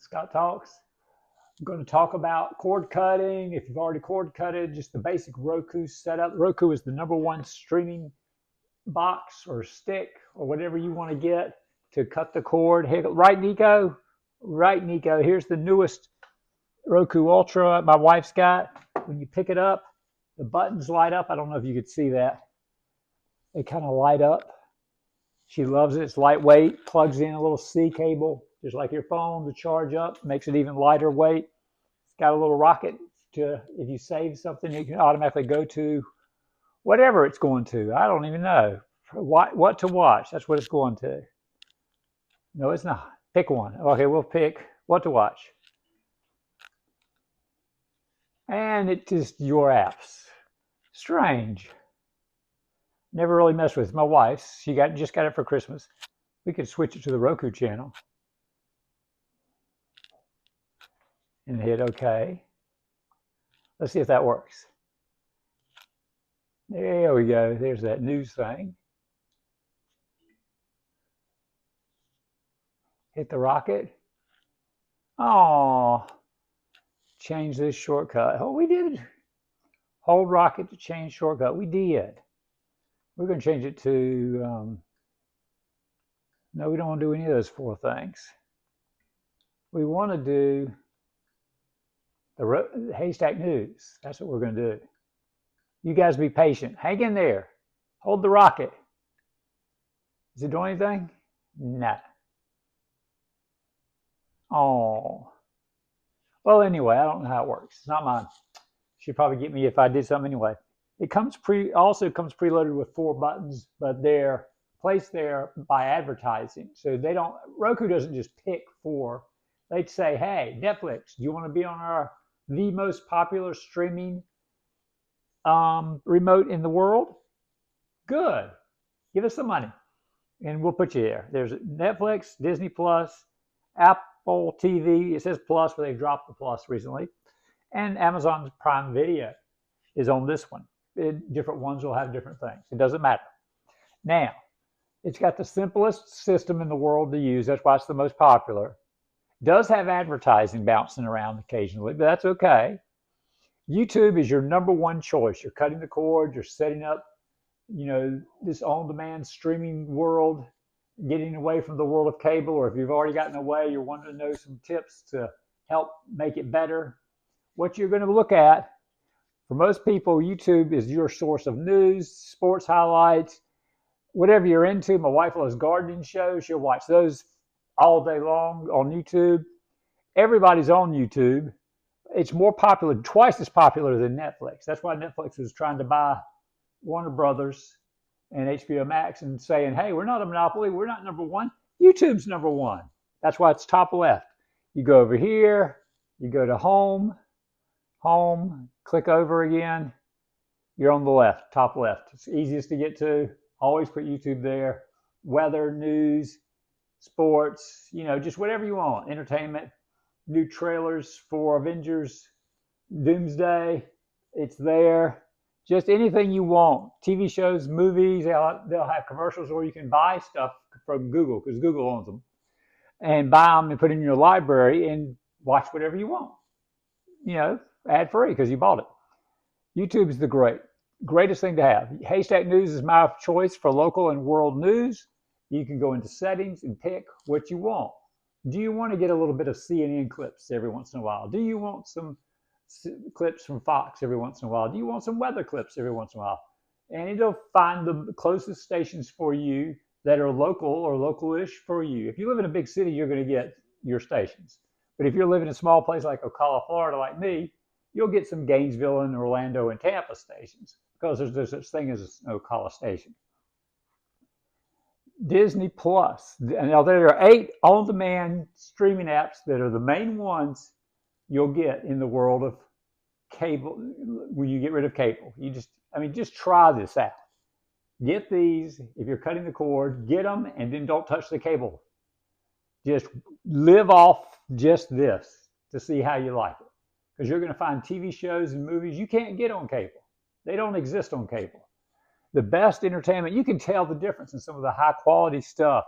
Scott Talks. I'm going to talk about cord cutting. If you've already cord cutted, just the basic Roku setup. Roku is the #1 streaming box or stick or whatever you want to get to cut the cord. Hey, right, Nico? Right, Nico. Here's the newest Roku Ultra my wife's got. When you pick it up, the buttons light up. I don't know if you could see that. They kind of light up. She loves it. It's lightweight. Plugs in a little C cable, just like your phone, to charge up. Makes it even lighter weight. It's got a little rocket to, if you save something, you can automatically go to whatever it's going to. I don't even know. What to watch. That's what it's going to. No, it's not. Pick one. Okay, we'll pick what to watch. And it's just your apps. Strange. Never really messed with it. My wife's. She just got it for Christmas. We could switch it to the Roku channel. And hit OK. Let's see if that works. There we go. There's that news thing. Hit the rocket. Oh, change this shortcut. Oh, we did. Hold rocket to change shortcut. We did. We're going to change it to, no, we don't want to do any of those 4 things. We want to do the Haystack News. That's what we're going to do. You guys be patient. Hang in there. Hold the rocket. Is it doing anything? No. Oh. Well, anyway, I don't know how it works. It's not mine. She'd probably get me if I did something anyway. It also comes preloaded with 4 buttons, but they're placed there by advertising. So Roku doesn't just pick 4. They'd say, hey, Netflix, do you want to be on the most popular streaming remote in the world? Good. Give us some money and we'll put you there. There's Netflix, Disney Plus, Apple TV. It says Plus, but they've dropped the Plus recently. And Amazon Prime Video is on this one. Different ones will have different things. It doesn't matter. Now, it's got the simplest system in the world to use. That's why it's the most popular. It does have advertising bouncing around occasionally, but that's okay. YouTube is your #1 choice. You're cutting the cord. You're setting up, this on-demand streaming world, getting away from the world of cable, or if you've already gotten away, you're wanting to know some tips to help make it better. What you're going to look at, for most people, YouTube is your source of news, sports highlights, whatever you're into. My wife loves gardening shows. She'll watch those all day long on YouTube. Everybody's on YouTube. It's more popular, twice as popular than Netflix. That's why Netflix was trying to buy Warner Brothers and HBO Max and saying, hey, we're not a monopoly. We're not #1. YouTube's #1. That's why it's top left. You go over here. You go to home, click over again. You're on the left, top left. It's easiest to get to. Always put YouTube there. Weather, news, sports, just whatever you want. Entertainment, new trailers for Avengers, Doomsday. It's there. Just anything you want. TV shows, movies, they'll have commercials, or you can buy stuff from Google because Google owns them. And buy them and put in your library and watch whatever you want. Ad free because you bought it. YouTube is the greatest thing to have. Haystack News is my choice for local and world news. You can go into settings and pick what you want. Do you want to get a little bit of CNN clips every once in a while? Do you want some clips from Fox every once in a while? Do you want some weather clips every once in a while? And it'll find the closest stations for you that are local or local-ish for you. If you live in a big city, you're going to get your stations. But if you're living in a small place like Ocala, Florida, like me, you'll get some Gainesville and Orlando and Tampa stations because there's no such thing as an Ocala station. Disney Plus. Now, there are 8 on-demand streaming apps that are the main ones you'll get in the world of cable when you get rid of cable. Just try this out. Get these. If you're cutting the cord, get them, and then don't touch the cable. Just live off just this to see how you like it. Because you're going to find TV shows and movies you can't get on cable. They don't exist on cable. The best entertainment, you can tell the difference in some of the high quality stuff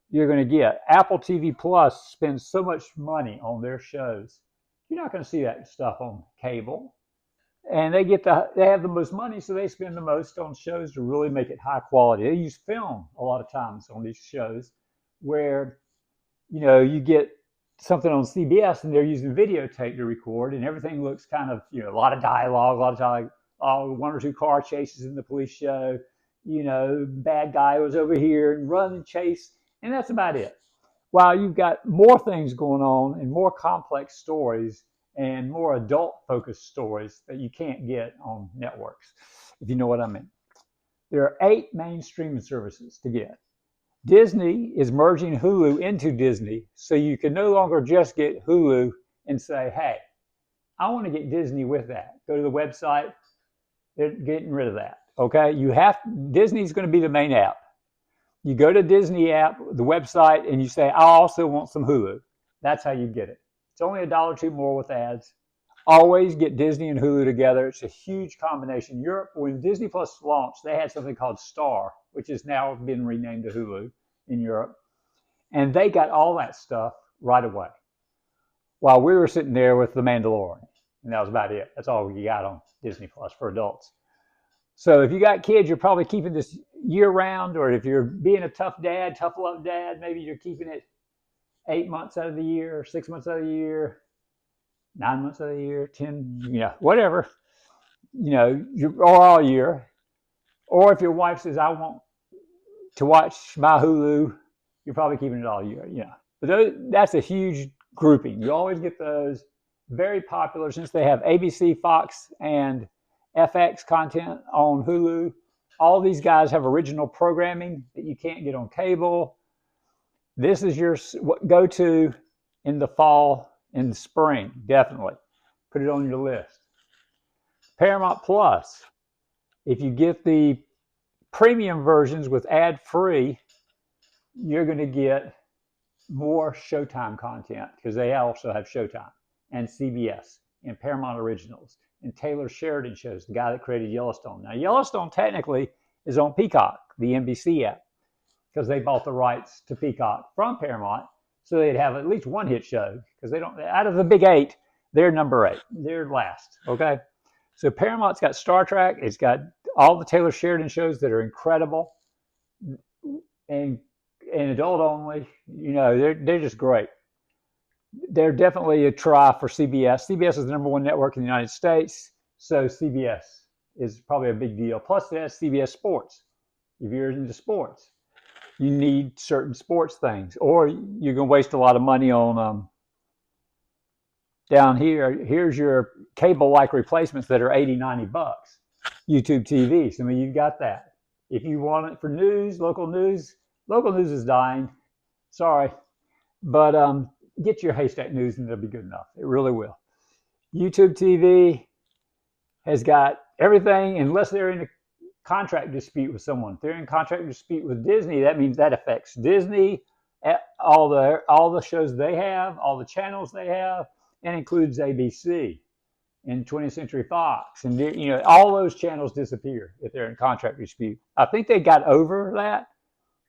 you're going to get. Apple TV Plus spends so much money on their shows. You're not going to see that stuff on cable. And they have the most money, so they spend the most on shows to really make it high quality. They use film a lot of times on these shows where, you get something on CBS and they're using videotape to record, and everything looks kind of, a lot of dialogue, a lot of dialogue, one or two car chases in the police show, bad guy was over here and run and chase, and that's about it. While you've got more things going on and more complex stories and more adult-focused stories that you can't get on networks, if you know what I mean. There are 8 main streaming services to get. Disney is merging Hulu into Disney, so you can no longer just get Hulu and say, hey, I want to get Disney with that. Go to the website, they're getting rid of that. Okay, Disney's going to be the main app. You go to Disney app, the website, and you say, I also want some Hulu. That's how you get it. It's only $1 or $2 more with ads. Always get Disney and Hulu together. It's a huge combination. Europe, when Disney Plus launched, they had something called Star, which has now been renamed to Hulu in Europe. And they got all that stuff right away. While we were sitting there with The Mandalorian. And that was about it. That's all we got on Disney Plus for adults. So if you got kids, you're probably keeping this year round, or if you're being a tough love dad, maybe you're keeping it 8 months out of the year, 6 months out of the year, 9 months out of the year, 10, whatever, or all year. Or if your wife says, I want to watch my Hulu, you're probably keeping it all year, But that's a huge grouping. You always get those. Very popular since they have ABC, Fox, and FX content on Hulu. All these guys have original programming that you can't get on cable. This is your go-to in the fall and the spring, definitely. Put it on your list. Paramount Plus. If you get the premium versions with ad-free, you're going to get more Showtime content because they also have Showtime and CBS and Paramount Originals and Taylor Sheridan shows, the guy that created Yellowstone. Now, Yellowstone technically is on Peacock, the NBC app, because they bought the rights to Peacock from Paramount, so they'd have at least one hit show, because they don't, out of the big 8, they're number 8. They're last, okay? So Paramount's got Star Trek. It's got all the Taylor Sheridan shows that are incredible and adult only. They're just great. They're definitely a try for CBS. CBS is the #1 network in the United States, so CBS is probably a big deal. Plus, it has CBS Sports. If you're into sports, you need certain sports things, or you're going to waste a lot of money on down here. Here's your cable-like replacements that are $80, $90. YouTube TV. So, you've got that. If you want it for news, local news is dying. Sorry, but get your Haystack News and it'll be good enough. It really will. YouTube TV has got everything, unless they're in a contract dispute with someone. If they're in contract dispute with Disney, that means that affects Disney, all the shows they have, all the channels they have, and includes ABC and 20th Century Fox. And all those channels disappear if they're in contract dispute. I think they got over that.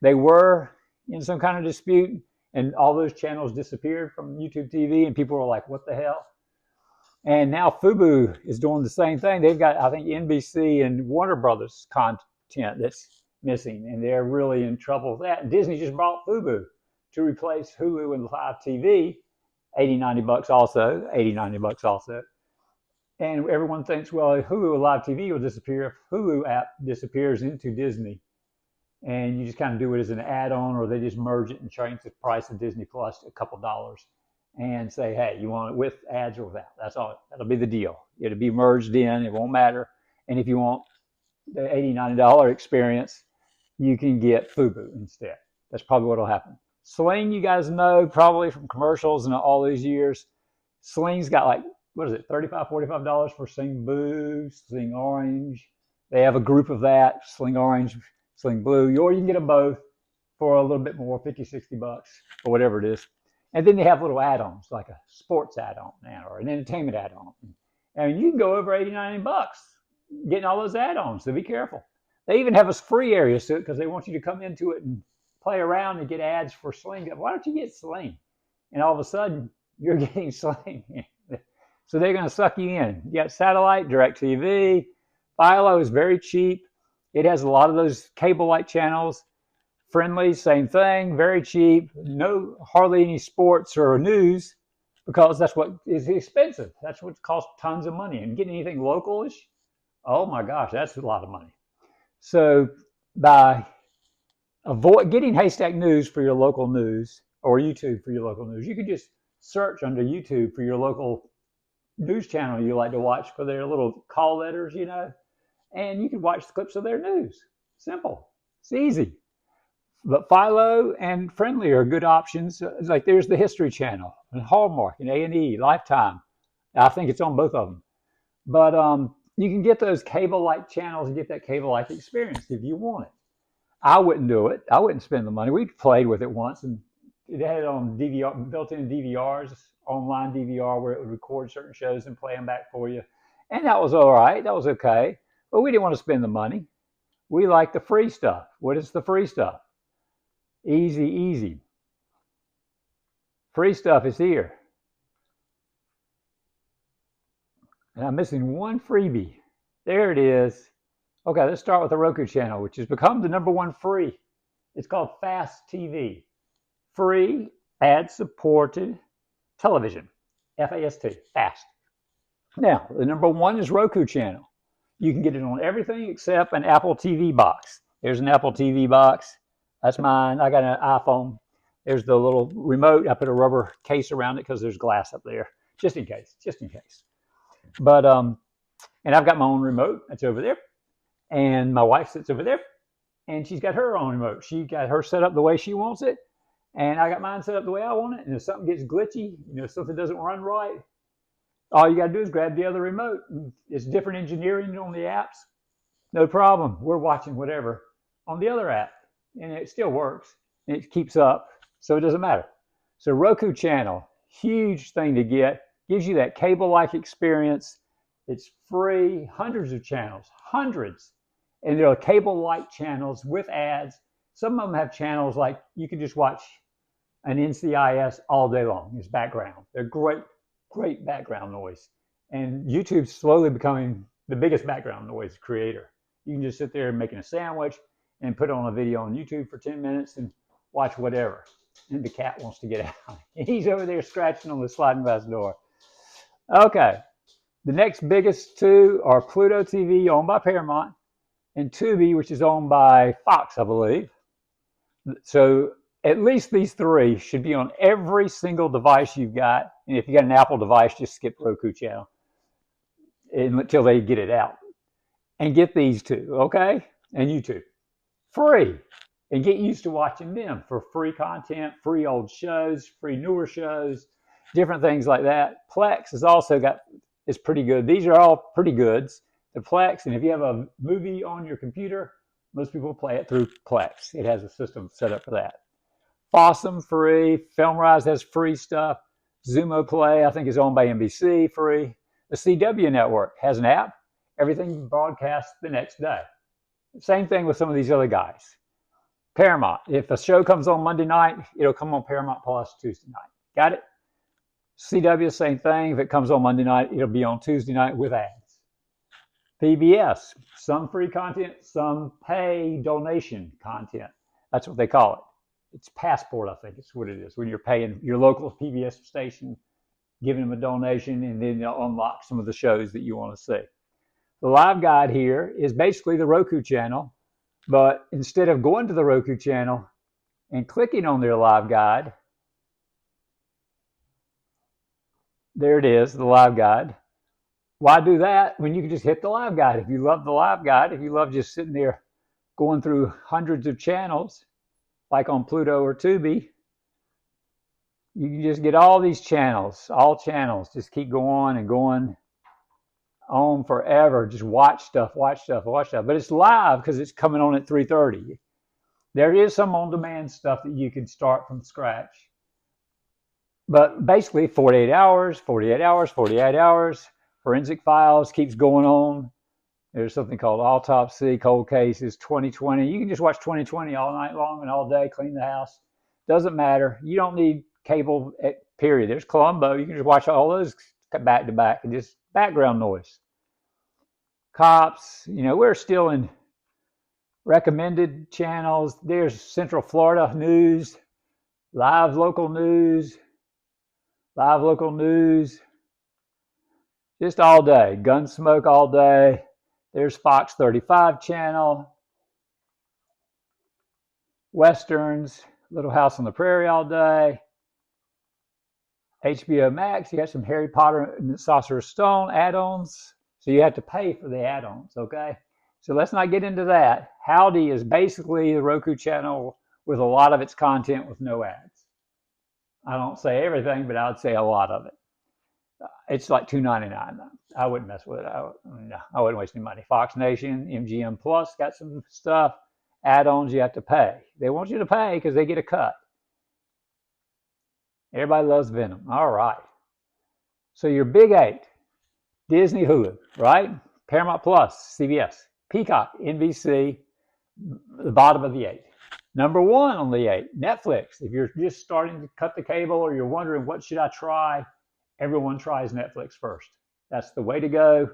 They were in some kind of dispute, and all those channels disappeared from YouTube TV, and people were like, what the hell? And now Fubo is doing the same thing. They've got, I think, NBC and Warner Brothers content that's missing, and they're really in trouble with that. And Disney just bought Fubo to replace Hulu and live TV, $80, $90 also, $80, $90 also. And everyone thinks, well, Hulu and live TV will disappear if Hulu app disappears into Disney. And you just kind of do it as an add-on, or they just merge it and change the price of Disney Plus to a couple dollars and say, hey, you want it with ads or without? That's all. That'll be the deal. It'll be merged in. It won't matter. And if you want the $80, $90 experience, you can get Fubo instead. That's probably what will happen. Sling, you guys know probably from commercials and all these years. Sling's got like, what is it, $35, $45 for Sling Blue, Sling Orange. They have a group of that, Sling Orange, Sling Blue, or you can get them both for a little bit more, $50, $60, or whatever it is. And then they have little add-ons, like a sports add-on or an entertainment add-on. And you can go over $80, $90 getting all those add-ons, so be careful. They even have a free area to it because they want you to come into it and play around and get ads for Sling. Why don't you get Sling? And all of a sudden, you're getting Sling. So they're going to suck you in. You got satellite, DirecTV. Philo is very cheap. It has a lot of those cable-like channels. Friendly, same thing, very cheap. No, hardly any sports or news, because that's what is expensive. That's what costs tons of money. And getting anything localish, oh my gosh, that's a lot of money. So by getting Haystack News for your local news, or YouTube for your local news, you can just search under YouTube for your local news channel you like to watch for their little call letters, you know, and you can watch the clips of their news. Simple. It's easy. But Philo and Friendly are good options. Like there's the History Channel and Hallmark and A&E, Lifetime. I think it's on both of them. But you can get those cable-like channels and get that cable-like experience if you want it. I wouldn't do it. I wouldn't spend the money. We played with it once, and it had it on DVR, built-in DVRs, online DVR, where it would record certain shows and play them back for you. And that was all right. That was okay. But we didn't want to spend the money. We like the free stuff. What is the free stuff? Easy, easy. Free stuff is here. And I'm missing one freebie. There it is. Okay, let's start with the Roku channel, which has become the #1 free. It's called Fast TV. Free, ad-supported television. F-A-S-T, fast. Now, the #1 is Roku channel. You can get it on everything except an Apple TV box. There's an Apple TV box. That's mine. I got an iPhone. There's the little remote. I put a rubber case around it because there's glass up there, just in case, just in case. But, and I've got my own remote. That's over there. And my wife sits over there, and she's got her own remote. She got her set up the way she wants it, and I got mine set up the way I want it. And if something gets glitchy, you know, something doesn't run right, all you got to do is grab the other remote. It's different engineering on the apps. No problem. We're watching whatever on the other app, and it still works, and it keeps up, so it doesn't matter. So Roku channel, huge thing to get. Gives you that cable-like experience. It's free, hundreds of channels, hundreds. And there are cable-like channels with ads. Some of them have channels like you can just watch an NCIS all day long. It's background. They're great, great background noise. And YouTube's slowly becoming the biggest background noise creator. You can just sit there making a sandwich and put on a video on YouTube for 10 minutes and watch whatever. And the cat wants to get out. He's over there scratching on the sliding glass door. Okay. The next biggest two are Pluto TV, owned by Paramount, and Tubi, which is owned by Fox, I believe. So at least these three should be on every single device you've got. And if you got an Apple device, just skip Roku channel until they get it out. And get these two, okay? And YouTube. Free. And get used to watching them for free content, free old shows, free newer shows, different things like that. Plex has also got, is pretty good. These are all pretty goods. The Plex, and if you have a movie on your computer, most people play it through Plex. It has a system set up for that. Fossum, free. Filmrise has free stuff. Zumo Play, I think, is owned by NBC, free. The CW network has an app. Everything broadcasts the next day. Same thing with some of these other guys. Paramount, if a show comes on Monday night, it'll come on Paramount Plus Tuesday night. Got it? CW, same thing. If it comes on Monday night, it'll be on Tuesday night with ads. PBS, some free content, some pay donation content. That's what they call it. It's Passport, I think it's what it is. When you're paying your local PBS station, giving them a donation, and then they'll unlock some of the shows that you want to see. The live guide here is basically the Roku channel, but instead of going to the Roku channel and clicking on their live guide, there it is, the live guide. Why do that when you can just hit the live guide? If you love the live guide, if you love just sitting there going through hundreds of channels, like on Pluto or Tubi, you can just get all these channels, all channels. Just keep going and going on forever. Just watch stuff, watch stuff, watch stuff. But it's live because it's coming on at 3:30. There is some on-demand stuff that you can start from scratch. But basically 48 hours, 48 hours, 48 hours. Forensic Files keeps going on. There's something called Autopsy, Cold Cases, 2020. You can just watch 2020 all night long and all day, clean the house. Doesn't matter. You don't need cable, period. There's Columbo. You can just watch all those back to back and just background noise. Cops, we're still in recommended channels. There's Central Florida News, live local news, just all day. Gunsmoke all day. There's Fox 35 channel, Westerns, Little House on the Prairie all day. HBO Max, you got some Harry Potter and the Sorcerer's Stone add-ons. So you have to pay for the add-ons, okay? So let's not get into that. Howdy is basically the Roku channel with a lot of its content with no ads. I don't say everything, but I would say a lot of it. It's like $2.99. I wouldn't mess with it. I wouldn't waste any money. Fox Nation, MGM Plus got some stuff. Add-ons you have to pay. They want you to pay because they get a cut. Everybody loves Venom. All right. So your big 8, Disney, Hulu, right? Paramount Plus, CBS, Peacock, NBC, the bottom of the 8. Number 1 on the 8, Netflix. If you're just starting to cut the cable or you're wondering what should I try, everyone tries Netflix first. That's the way to go.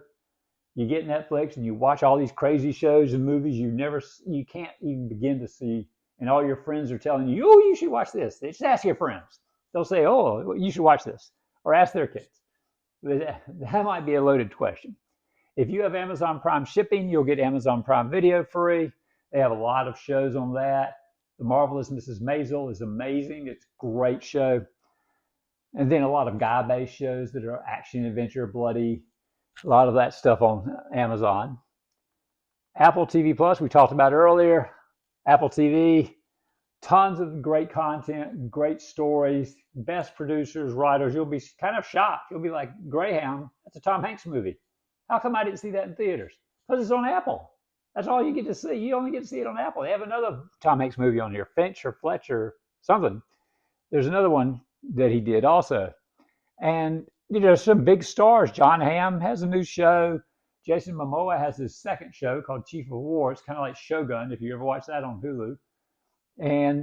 You get Netflix and you watch all these crazy shows and movies you can't even begin to see, and all your friends are telling you, oh, you should watch this. Just ask your friends. They'll say, oh, you should watch this, or ask their kids. That might be a loaded question. If you have Amazon Prime shipping, you'll get Amazon Prime Video free. They have a lot of shows on that. The Marvelous Mrs. Maisel is amazing. It's a great show. And then a lot of guy-based shows that are action, adventure, bloody, a lot of that stuff on Amazon. Apple TV Plus, we talked about earlier. Apple TV, tons of great content, great stories, best producers, writers. You'll be kind of shocked. You'll be like, Greyhound, that's a Tom Hanks movie. How come I didn't see that in theaters? Because it's on Apple. That's all you get to see. You only get to see it on Apple. They have another Tom Hanks movie on here, Finch or Fletcher, something. There's another one that he did also. And some big stars. John Hamm has a new show. Jason Momoa has his second show called Chief of War. It's kind of like Shogun, if you ever watch that on Hulu.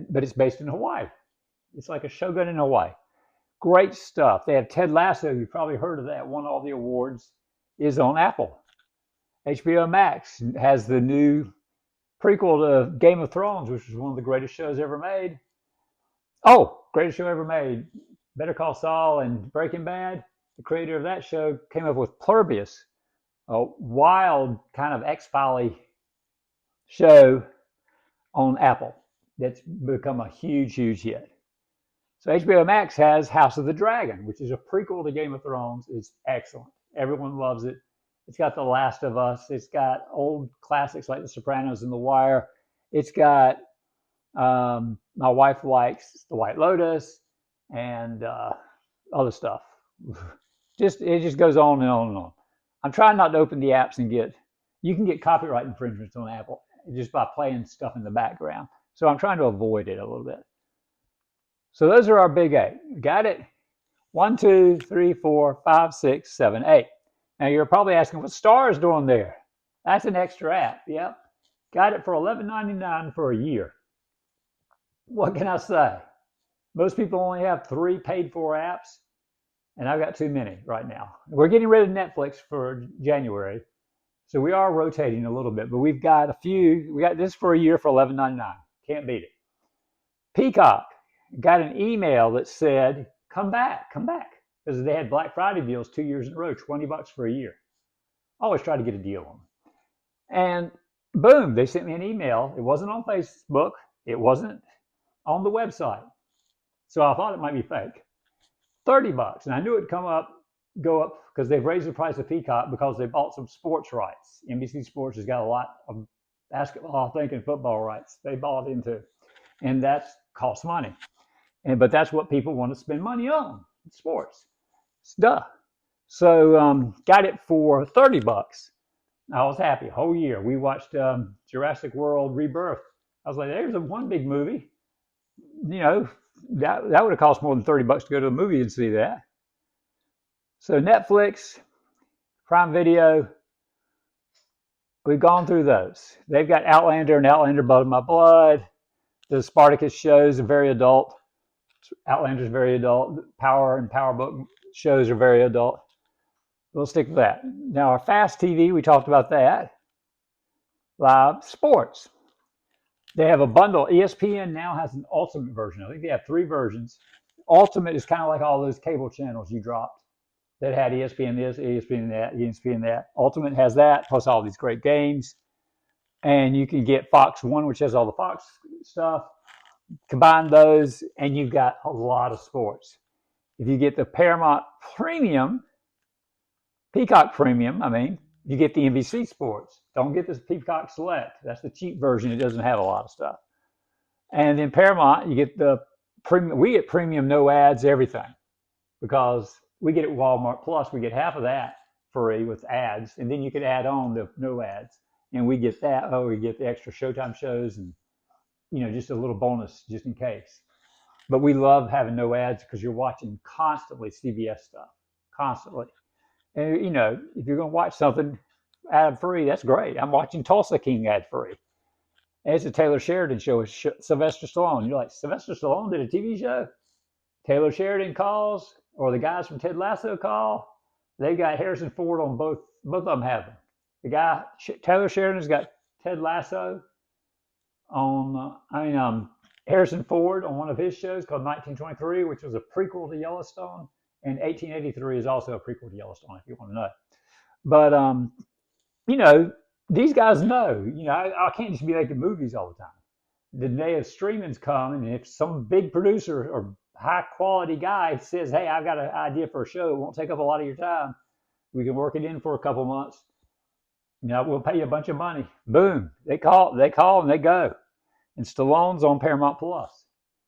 But it's based in Hawaii. It's like a Shogun in Hawaii. Great stuff. They have Ted Lasso. You've probably heard of that. Won all the awards. Is on Apple. HBO Max has the new prequel to Game of Thrones, which is one of the greatest shows ever made. Oh, greatest show ever made. Better Call Saul and Breaking Bad. The creator of that show came up with Pluribus, a wild kind of X-Files show on Apple that's become a huge, huge hit. So HBO Max has House of the Dragon, which is a prequel to Game of Thrones. It's excellent. Everyone loves it. It's got The Last of Us. It's got old classics like The Sopranos and The Wire. It's got my wife likes The White Lotus and other stuff. It just goes on and on and on. I'm trying not to open the apps and you can get copyright infringements on Apple just by playing stuff in the background. So I'm trying to avoid it a little bit. So those are our big 8. Got it? 1, 2, 3, 4, 5, 6, 7, 8. Now you're probably asking what Star is doing there. That's an extra app. Yep. Got it for $11.99 for a year. What can I say? Most people only have 3 paid for apps, and I've got too many right now. We're getting rid of Netflix for January, so we are rotating a little bit, but we've got a few. We got this for a year for $11.99. Can't beat it. Peacock got an email that said, come back, because they had Black Friday deals 2 years in a row, $20 for a year. I always try to get a deal on them. And boom, they sent me an email. It wasn't on Facebook. It wasn't on the website. So I thought it might be fake. $30. And I knew it'd go up because they've raised the price of Peacock because they bought some sports rights. NBC Sports has got a lot of basketball, I think, and football rights they bought into. And that costs money. But that's what people want to spend money on, sports. Duh. So got it for $30. I was happy. Whole year. We watched Jurassic World Rebirth. I was like, there's one big movie. That would have cost more than $30 to go to the movie and see that. So Netflix, Prime Video, We've gone through those. They've got Outlander and Outlander Blood My Blood. The Spartacus shows are very adult. Outlander's very adult. Power and Power Book shows are very adult. We'll stick with that. Now, our fast TV, we talked about that. Live sports. They have a bundle. ESPN now has an ultimate version. I think they have 3 versions. Ultimate is kind of like all those cable channels you dropped that had ESPN this, ESPN that, ESPN that. Ultimate has that, plus all these great games. And you can get Fox One, which has all the Fox stuff. Combine those, and you've got a lot of sports. If you get the Paramount Premium, Peacock Premium, you get the NBC Sports. Don't get this Peacock Select. That's the cheap version. It doesn't have a lot of stuff. And then Paramount, you get the premium. We get premium, no ads, everything, because we get it Walmart Plus. We get half of that free with ads, and then you could add on the no ads, and we get that. Oh, we get the extra Showtime shows, and just a little bonus just in case. But we love having no ads because you're watching constantly CBS stuff, constantly. And if you're going to watch something ad free, that's great. I'm watching Tulsa King ad free. And it's a Taylor Sheridan show with Sylvester Stallone. You're like, Sylvester Stallone did a TV show? Taylor Sheridan calls, or the guys from Ted Lasso call. They got Harrison Ford on both of them have them. The guy, Taylor Sheridan's got Ted Lasso on, Harrison Ford on one of his shows called 1923, which was a prequel to Yellowstone. And 1883 is also a prequel to Yellowstone, if you want to know. But, these guys know. I can't just be making movies all the time. The day of streaming's coming, and if some big producer or high-quality guy says, hey, I've got an idea for a show, it won't take up a lot of your time, we can work it in for a couple months. We'll pay you a bunch of money. Boom. They call, and they go. And Stallone's on Paramount Plus.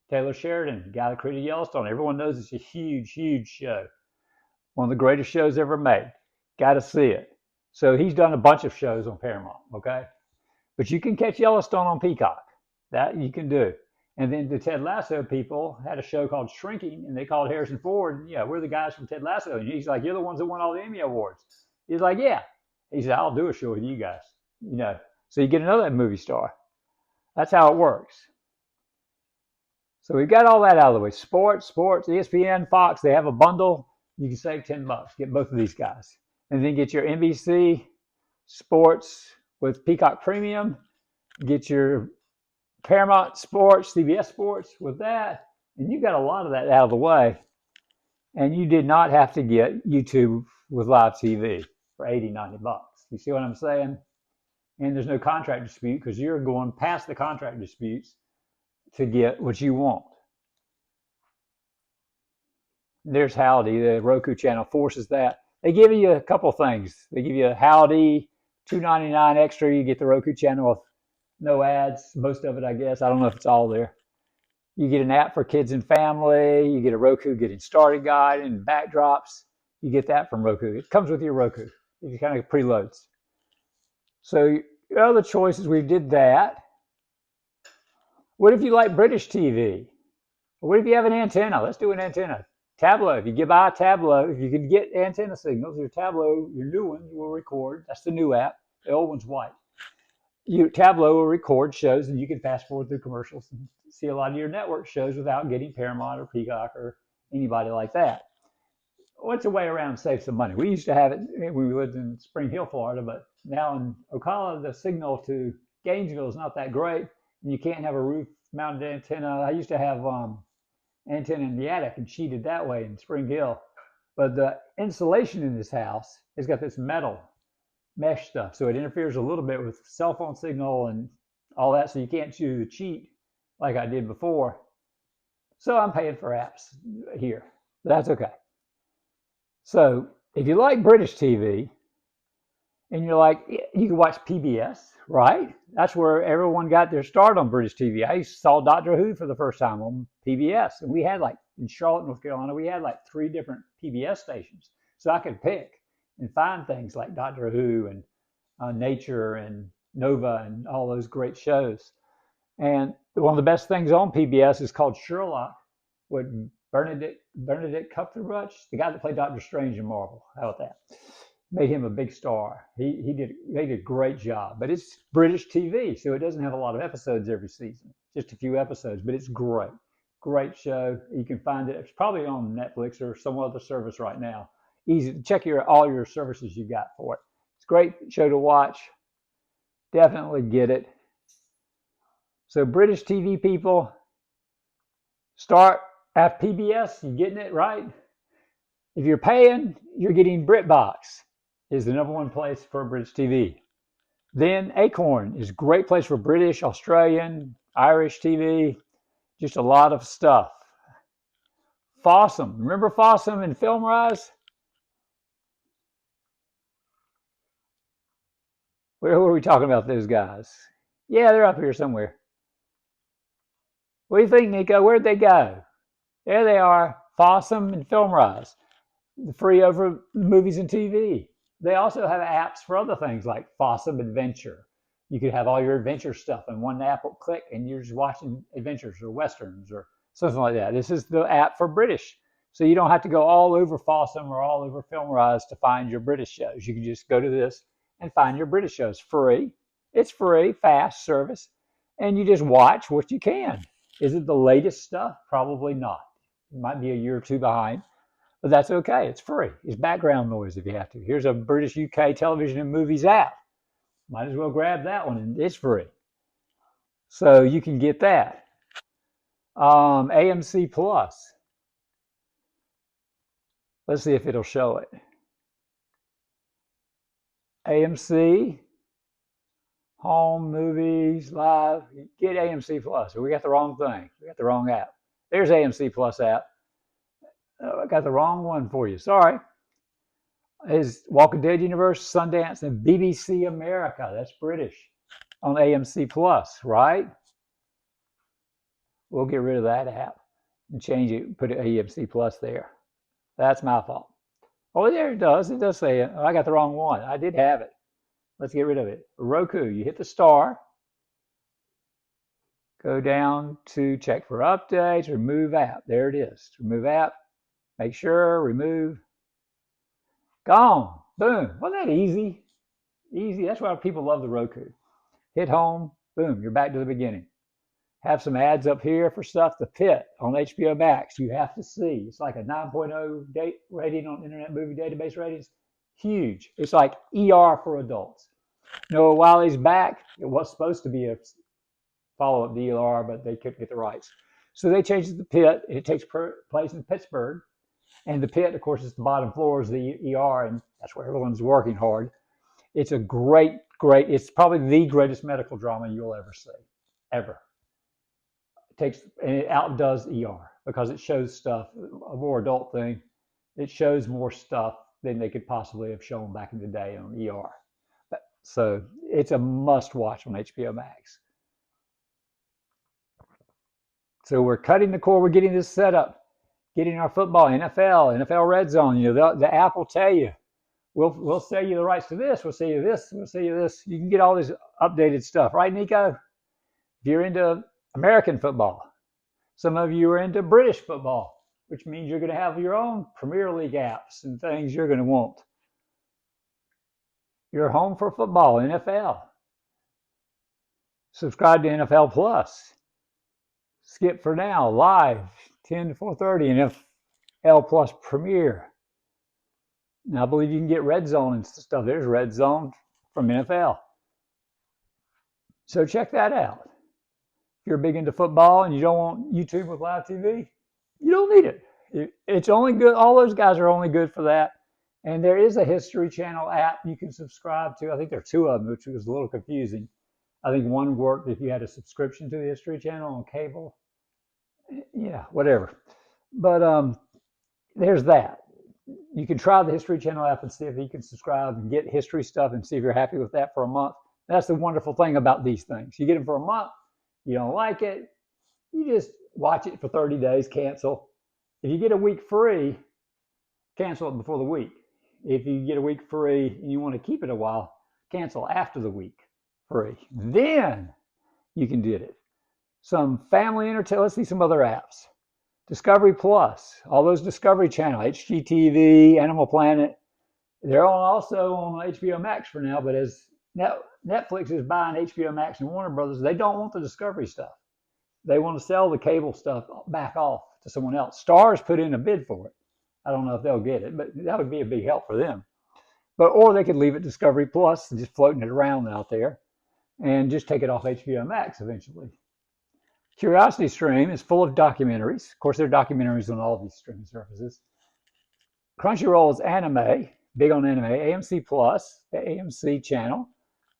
Taylor Sheridan, the guy that created Yellowstone. Everyone knows it's a huge, huge show. One of the greatest shows ever made. Got to see it. So he's done a bunch of shows on Paramount, okay? But you can catch Yellowstone on Peacock. That you can do. And then the Ted Lasso people had a show called Shrinking, and they called Harrison Ford. And, we're the guys from Ted Lasso. And he's like, you're the ones that won all the Emmy Awards. He's like, yeah. He said, I'll do a show with you guys. So you get another movie star. That's how it works. So we've got all that out of the way. Sports, ESPN, Fox, they have a bundle. You can save $10. Get both of these guys. And then get your NBC Sports with Peacock Premium. Get your Paramount Sports, CBS Sports with that. And you got a lot of that out of the way. And you did not have to get YouTube with live TV for $80, $90. You see what I'm saying? And there's no contract dispute because you're going past the contract disputes to get what you want. There's Howdy. The Roku channel forces that. They give you a couple things. They give you a Howdy, $2.99 extra. You get the Roku channel with no ads. Most of it, I guess. I don't know if it's all there. You get an app for kids and family. You get a Roku getting started guide and backdrops. You get that from Roku. It comes with your Roku. It kind of preloads. So other choices, we did that. What if you like British TV? What if you have an antenna? Let's do an antenna. Tableau. If you buy a Tableau, if you can get antenna signals, your Tableau, your new one will record. That's the new app. The old one's white. Tableau will record shows, and you can fast forward through commercials and see a lot of your network shows without getting Paramount or Peacock or anybody like that. What's a way around to save some money? We used to have it when we lived in Spring Hill, Florida, but now in Ocala, the signal to Gainesville is not that great, and you can't have a roof-mounted antenna. I used to have antenna in the attic and cheated that way in Spring Hill, but the insulation in this house has got this metal mesh stuff, so it interferes a little bit with cell phone signal and all that, so you can't cheat like I did before. So I'm paying for apps here, but that's okay. So if you like British TV and you're like, you can watch PBS, right? That's where everyone got their start on British TV. I saw Doctor Who for the first time on PBS, and we had in Charlotte, North Carolina, we had 3 different PBS stations. So I could pick and find things like Doctor Who and Nature and Nova and all those great shows. And one of the best things on PBS is called Sherlock with Benedict Cumberbatch, the guy that played Doctor Strange in Marvel. How about that? made him a big star. They did a great job. But it's British TV, so it doesn't have a lot of episodes every season, just a few episodes. But it's great, great show. You can find it. It's probably on Netflix or some other service right now. Easy to check all your services you got for it. It's a great show to watch. Definitely get it. So British TV people, start at PBS. You getting it right? If you're paying, you're getting BritBox is the #1 place for British TV. Then Acorn is a great place for British, Australian, Irish TV, just a lot of stuff. Fossum, remember Fossum and FilmRise? Where were we talking about those guys? Yeah, they're up here somewhere. What do you think, Nico? Where'd they go? There they are, Fossum and FilmRise, the free over movies and TV. They also have apps for other things like Fossum Adventure. You could have all your adventure stuff in one app, click, and you're just watching adventures or westerns or something like that. This is the app for British. So you don't have to go all over Fossum or all over FilmRise to find your British shows. You can just go to this and find your British shows free. It's free, fast service, and you just watch what you can. Is it the latest stuff? Probably not. It might be a year or two behind. But that's okay. It's free. It's background noise if you have to. Here's a British UK television and movies app. Might as well grab that one, and it's free. So you can get that. AMC Plus. Let's see if it'll show it. AMC, home, movies, live. Get AMC Plus. We got the wrong thing. We got the wrong app. There's AMC Plus app. Oh, I got the wrong one for you. Sorry. Is Walking Dead Universe, Sundance, and BBC America. That's British on AMC Plus, right? We'll get rid of that app and change it, put AMC Plus there. That's my fault. Oh, there it does. It does say it. Oh, I got the wrong one. I did have it. Let's get rid of it. Roku, you hit the star. Go down to check for updates, remove app. There it is. Remove app. Make sure, remove. Gone. Boom. Wasn't that easy? Easy. That's why people love the Roku. Hit home. Boom. You're back to the beginning. Have some ads up here for stuff. The Pit on HBO Max. You have to see. It's like a 9.0 rating on Internet Movie Database ratings. Huge. It's like ER for adults. You know, a while he's back, it was supposed to be a follow-up to ER, but they couldn't get the rights. So they changed the Pit. It takes place in Pittsburgh. And the Pit, of course, is the bottom floor is the ER, and that's where everyone's working hard. It's a great, it's probably the greatest medical drama you'll ever see, ever. And it outdoes ER because it shows stuff, a more adult thing. It shows more stuff than they could possibly have shown back in the day on ER. So it's a must watch on HBO Max. So we're cutting the cord. We're getting this set up. Getting our football, NFL Red Zone. You know, the app will tell you, we'll sell you the rights to this. We'll sell you this. We'll sell you this. You can get all this updated stuff, right, Nico? If you're into American football, some of you are into British football, which means you're going to have your own Premier League apps and things you're going to want. You're home for football, NFL. Subscribe to NFL Plus. Skip for Now, live, 10 to 4:30, NFL Plus Premiere. Now I believe you can get Red Zone and stuff. There's Red Zone from NFL. So check that out. If you're big into football and you don't want YouTube with live TV, you don't need it. It's only good. All those guys are only good for that. And there is a History Channel app you can subscribe to. I think there are two of them, which was a little confusing. I think one worked if you had a subscription to the History Channel on cable. Yeah, whatever. But there's that. You can try the History Channel app and see if you can subscribe and get history stuff and see if you're happy with that for a month. That's the wonderful thing about these things. You get them for a month, you don't like it, you just watch it for 30 days, cancel. If you get a week free, cancel it before the week. If you get a week free and you want to keep it a while, cancel after the week free. Then you can do it. Some family entertainment. Let's see some other apps. Discovery Plus, all those Discovery Channel, HGTV, Animal Planet, They're also on HBO Max for now, but as Netflix is buying HBO Max and Warner Brothers, they don't want the Discovery stuff. They want to sell the cable stuff back off to someone else. Starz put in a bid for it. I don't know if they'll get it, but that would be a big help for them. But or they could leave it Discovery Plus, just floating it around out there, and just take it off HBO Max eventually. Curiosity Stream is full of documentaries. Of course, there are documentaries on all of these streaming services. Crunchyroll is anime, big on anime. AMC Plus, the AMC channel,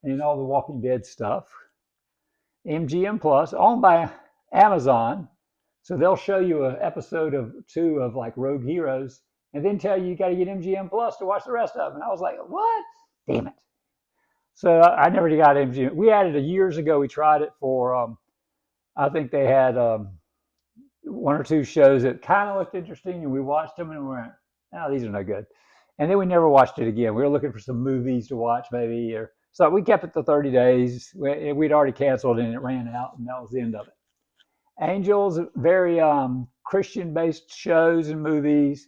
and all the Walking Dead stuff. MGM Plus, owned by Amazon, so they'll show you an episode of 2 of like Rogue Heroes, and then tell you got to get MGM Plus to watch the rest of them. And I was like, what? Damn it! So I never got MGM. We added it years ago. We tried it for, I think they had 1 or 2 shows that kind of looked interesting, and we watched them and we went, oh, these are no good. And then we never watched it again. We were looking for some movies to watch maybe, or so we kept it to 30 days. We'd already canceled and it ran out, and that was the end of it. Angels, very Christian-based shows and movies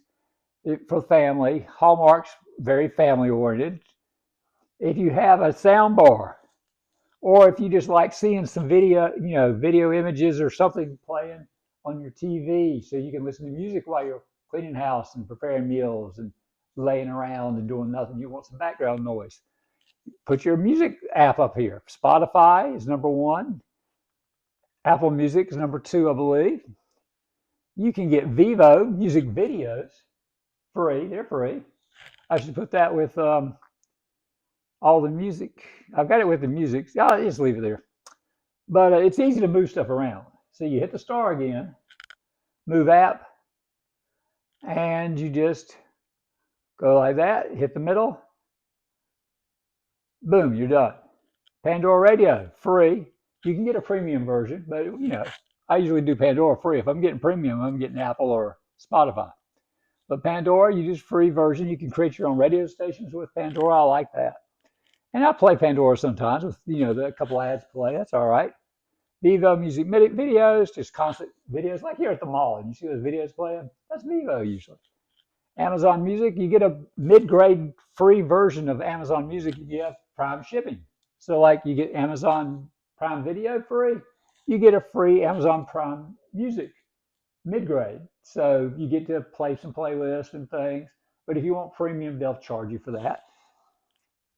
for family. Hallmark's very family-oriented. If you have a sound bar, or if you just like seeing some video, video images or something playing on your TV, so you can listen to music while you're cleaning the house and preparing meals and laying around and doing nothing. You want some background noise. Put your music app up here. Spotify is number 1. Apple Music is number 2, I believe. You can get Vivo music videos free. They're free. I should put that with all the music. I've got it with the music. I'll just leave it there. But it's easy to move stuff around. So you hit the star again, move app, and you just go like that, hit the middle, boom, you're done. Pandora Radio, free. You can get a premium version, but I usually do Pandora free. If I'm getting premium, I'm getting Apple or Spotify. But Pandora, you just free version. You can create your own radio stations with Pandora. I like that. And I play Pandora sometimes with, a couple ads play. That's all right. Vivo music videos, just constant videos, like here at the mall. And you see those videos playing? That's Vivo usually. Amazon Music, you get a mid-grade free version of Amazon Music if you have Prime shipping. So like you get Amazon Prime Video free, you get a free Amazon Prime Music mid-grade. So you get to play some playlists and things. But if you want premium, they'll charge you for that.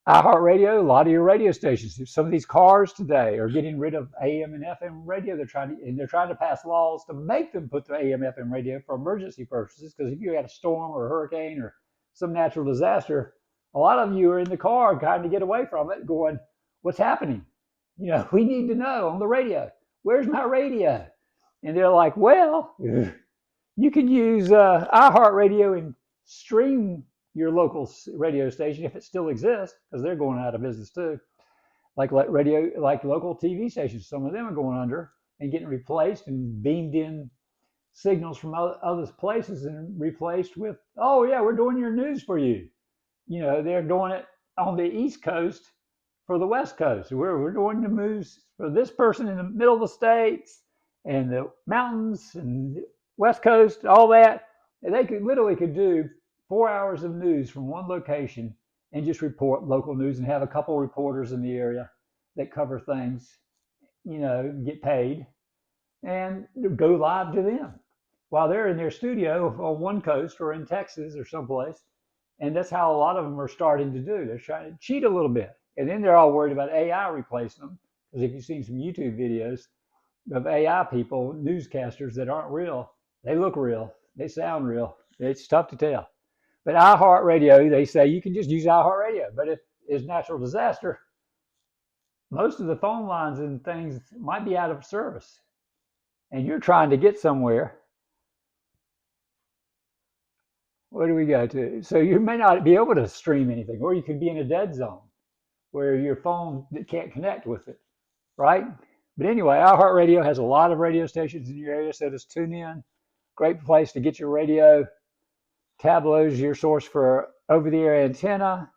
iHeartRadio, a lot of your radio stations, some of these cars today are getting rid of AM and FM radio. They're trying to pass laws to make them put the AM FM radio for emergency purposes. Because if you had a storm or a hurricane or some natural disaster, a lot of you are in the car trying to get away from it, going, "What's happening? We need to know on the radio. Where's my radio?" And they're like, "Well, you can use iHeartRadio and stream your local radio station if it still exists, because they're going out of business too. Like local TV stations, some of them are going under and getting replaced and beamed in signals from other places and replaced with, oh yeah, we're doing your news for you. They're doing it on the East Coast for the West Coast. We're doing the news for this person in the middle of the states and the mountains and West Coast, all that. And they could do 4 hours of news from one location and just report local news and have a couple reporters in the area that cover things, get paid and go live to them while they're in their studio on one coast or in Texas or someplace. And that's how a lot of them are starting to do. They're trying to cheat a little bit. And then they're all worried about AI replacing them. Because if you've seen some YouTube videos of AI people, newscasters that aren't real, they look real, they sound real. It's tough to tell. But iHeartRadio, they say you can just use iHeartRadio. But if it's natural disaster, most of the phone lines and things might be out of service. And you're trying to get somewhere. Where do we go to? So you may not be able to stream anything, or you could be in a dead zone where your phone can't connect with it, right? But anyway, iHeartRadio has a lot of radio stations in your area, so just tune in. Great place to get your radio. Tableau is your source for over-the-air antenna.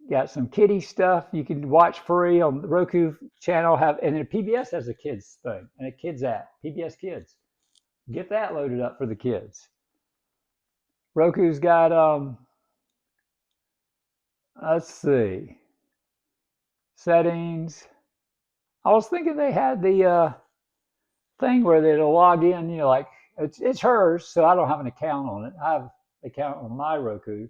Got some kiddie stuff you can watch free on the Roku channel. And then PBS has a kids thing and a kids app, PBS Kids. Get that loaded up for the kids. Roku's got Let's see. Settings. I was thinking they had the thing where they'll log in, like it's hers, so I don't have an account on it. I have an account on my Roku,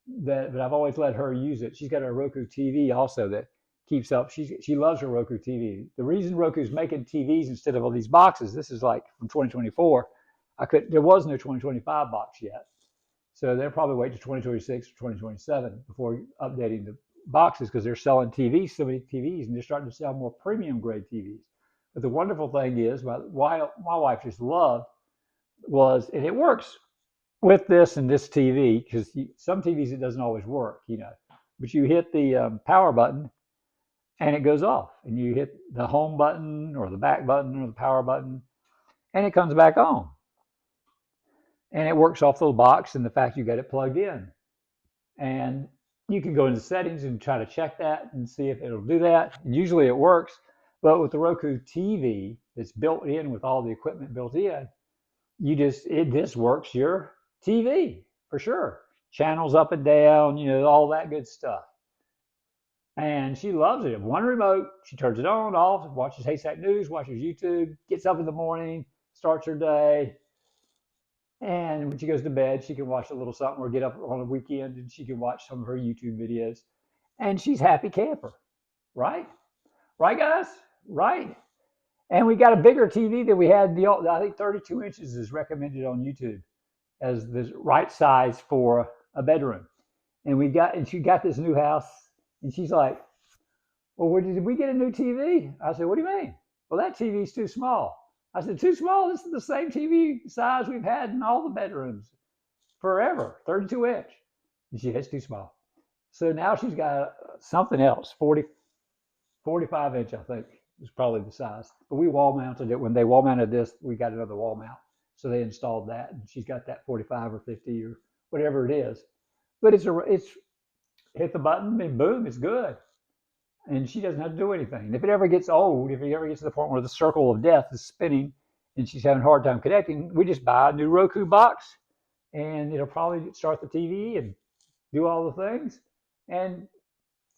but I've always let her use it. She's got a Roku TV also that keeps up. She loves her Roku TV. The reason Roku's making TVs instead of all these boxes, this is like from 2024. There was no 2025 box yet, so they'll probably wait to 2026 or 2027 before updating the boxes because they're selling TVs, so many TVs, and they're starting to sell more premium grade TVs. But the wonderful thing is, why my wife just loved was, and it works with this and this TV, because some TVs it doesn't always work, but you hit the power button and it goes off, and you hit the home button or the back button or the power button, and it comes back on, and it works off the box and the fact you got it plugged in. And you can go into settings and try to check that and see if it'll do that. And usually it works, but with the Roku TV that's built in with all the equipment built in, it just works your TV for sure. Channels up and down, all that good stuff. And she loves it. One remote, she turns it on, off, watches Haystack News, watches YouTube, gets up in the morning, starts her day. And when she goes to bed, she can watch a little something or get up on a weekend and she can watch some of her YouTube videos. And she's happy camper, right? Right, guys? Right? And we got a bigger TV than we had. I think 32 inches is recommended on YouTube as the right size for a bedroom. And she got this new house, and she's like, "Well, did we get a new TV?" I said, "What do you mean?" "Well, that TV's too small." I said, "Too small? This is the same TV size we've had in all the bedrooms forever, 32 inch." And she said, "It's too small." So now she's got something else, 45 inch, I think, is probably the size. But we wall mounted it. When they wall mounted this, we got another wall mount. So they installed that, and she's got that 45 or 50 or whatever it is. But it's hit the button and boom, it's good. And she doesn't have to do anything. And if it ever gets old, if it ever gets to the point where the circle of death is spinning and she's having a hard time connecting, we just buy a new Roku box, and it'll probably start the TV and do all the things. And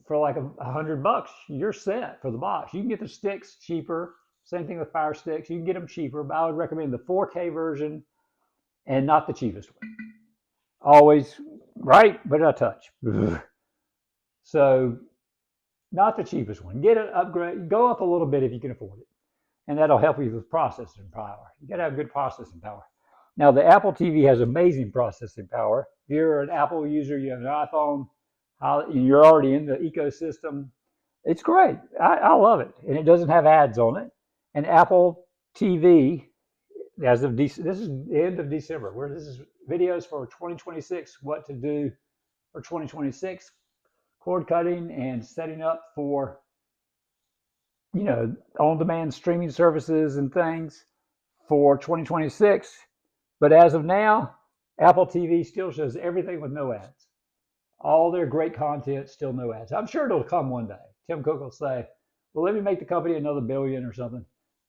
for like $100, you're set for the box. You can get the sticks cheaper. Same thing with Fire Sticks. You can get them cheaper, but I would recommend the 4K version and not the cheapest one. Always right, but a touch. So not the cheapest one. Get an upgrade. Go up a little bit if you can afford it, and that'll help you with processing power. You got to have good processing power. Now the Apple TV has amazing processing power. If you're an Apple user, you have an iPhone, you're already in the ecosystem. It's great. I love it, and it doesn't have ads on it. And Apple TV, this is the end of December. Where this is videos for 2026, what to do for 2026, cord cutting and setting up for on-demand streaming services and things for 2026. But as of now, Apple TV still shows everything with no ads. All their great content, still no ads. I'm sure it'll come one day. Tim Cook will say, "Well, let me make the company another billion or something,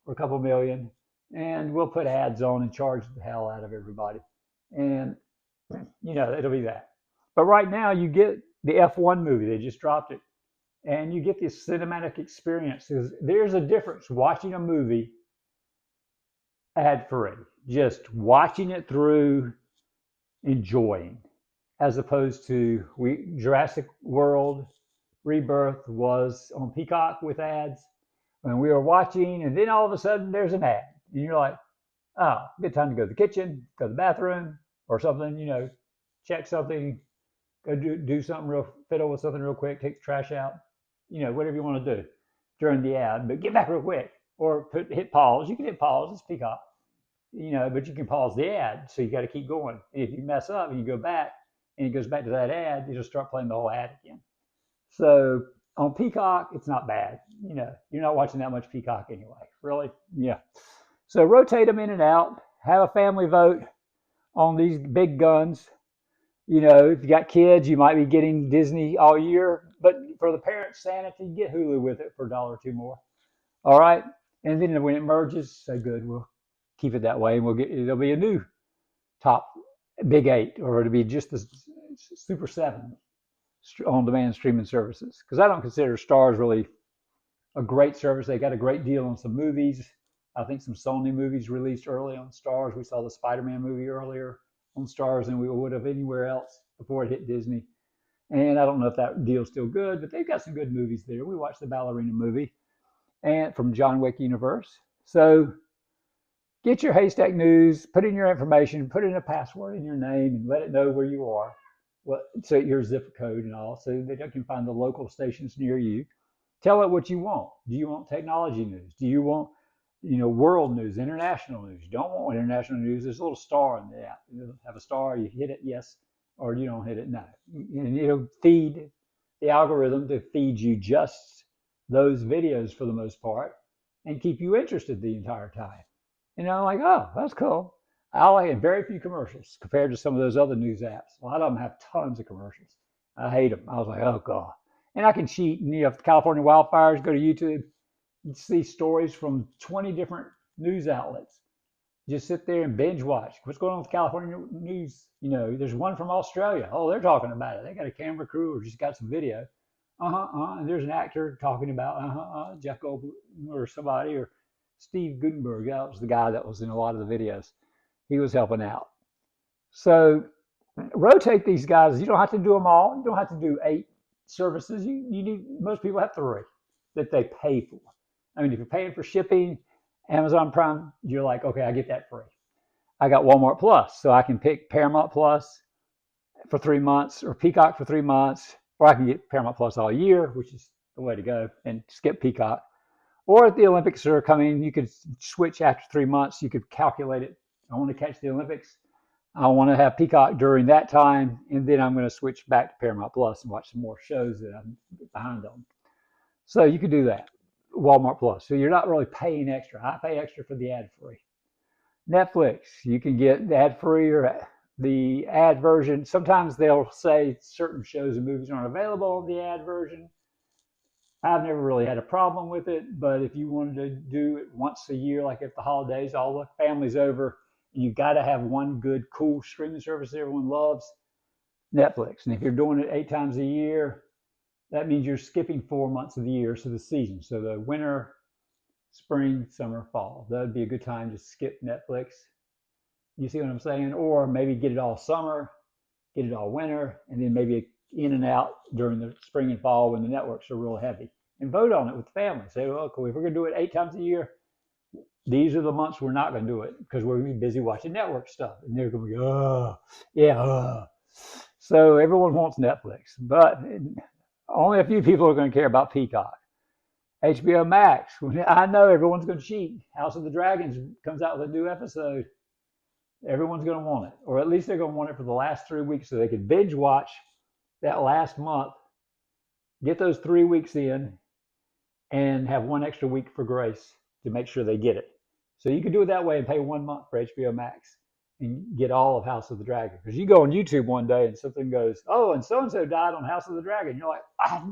or a couple million, and we'll put ads on and charge the hell out of everybody." And, it'll be that. But right now, you get the F1 movie. They just dropped it. And you get this cinematic experience. There's a difference watching a movie ad-free, just watching it through, enjoying, as opposed to Jurassic World Rebirth was on Peacock with ads. When we were watching, and then all of a sudden there's an ad. And you're like, "Oh, good time to go to the kitchen, go to the bathroom, or something, check something, go do something fiddle with something real quick, take the trash out, whatever you want to do during the ad, but get back real quick." Or hit pause. You can hit pause, it's Peacock, but you can pause the ad, so you got to keep going. And if you mess up and you go back, and it goes back to that ad, you just start playing the whole ad again. So on Peacock, it's not bad. You're not watching that much Peacock anyway, really. Yeah. So rotate them in and out. Have a family vote on these big guns. If you got kids, you might be getting Disney all year, but for the parents' sanity, get Hulu with it for $1 or $2 more. All right. And then when it merges, say good, we'll keep it that way, and there'll be a new top Big 8, or it'll be just the Super 7 on-demand streaming services, because I don't consider Starz really a great service. They got a great deal on some movies. I think some Sony movies released early on Starz. We saw the Spider-Man movie earlier on Starz than we would have anywhere else before it hit Disney. And I don't know if that deal's still good, but they've got some good movies there. We watched the Ballerina movie and from John Wick universe. So get your Haystack News, put in your information, put in a password in your name, and let it know where you are. So your zip code and all, so that you can find the local stations near you. Tell it what you want. Do you want technology news? Do you want, world news, international news? You don't want international news. There's a little star in the app. You have a star, you hit it, yes, or you don't hit it, no. And it'll feed the algorithm to feed you just those videos for the most part and keep you interested the entire time. Like, oh, that's cool. I like it. Very few commercials compared to some of those other news apps. A lot of them have tons of commercials. I hate them. I was like, oh, God. And I can cheat. And if the California wildfires, go to YouTube and see stories from 20 different news outlets. Just sit there and binge watch. What's going on with California news? There's one from Australia. Oh, they're talking about it. They got a camera crew or just got some video. And there's an actor talking about Jeff Goldblum or somebody, or Steve Gutenberg. That was the guy that was in a lot of the videos. He was helping out. So rotate these guys. You don't have to do them all. You don't have to do 8 services. Most people have 3 that they pay for. I mean, if you're paying for shipping, Amazon Prime, you're like, okay, I get that free. I got Walmart Plus, so I can pick Paramount Plus for 3 months, or Peacock for 3 months, or I can get Paramount Plus all year, which is the way to go, and skip Peacock. Or if the Olympics are coming, you could switch after 3 months. You could calculate it. I want to catch the Olympics. I want to have Peacock during that time, and then I'm going to switch back to Paramount Plus and watch some more shows that I'm behind on. So you could do that. Walmart Plus. So you're not really paying extra. I pay extra for the ad-free. Netflix, you can get ad-free or the ad version. Sometimes they'll say certain shows and movies aren't available on the ad version. I've never really had a problem with it, but if you wanted to do it once a year, like at the holidays, all the family's over, and you got to have one good, cool streaming service that everyone loves, Netflix. And if you're doing it 8 times a year, that means you're skipping 4 months of the year, so the season. So the winter, spring, summer, fall. That would be a good time to skip Netflix. You see what I'm saying? Or maybe get it all summer, get it all winter, and then maybe in and out during the spring and fall when the networks are real heavy. And vote on it with the family. Say, well, cool, if we're going to do it 8 times a year, these are the months we're not going to do it because we're going to be busy watching network stuff. And they're going to be, oh, yeah. So everyone wants Netflix, but only a few people are going to care about Peacock. HBO Max. I know everyone's going to cheat. House of the Dragons comes out with a new episode. Everyone's going to want it, or at least they're going to want it for the last 3 weeks so they can binge watch that last month, get those 3 weeks in, and have 1 extra week for grace to make sure they get it. So you can do it that way and pay 1 month for HBO Max and get all of House of the Dragon. Because you go on YouTube one day and something goes, oh, and so-and-so died on House of the Dragon. You're like,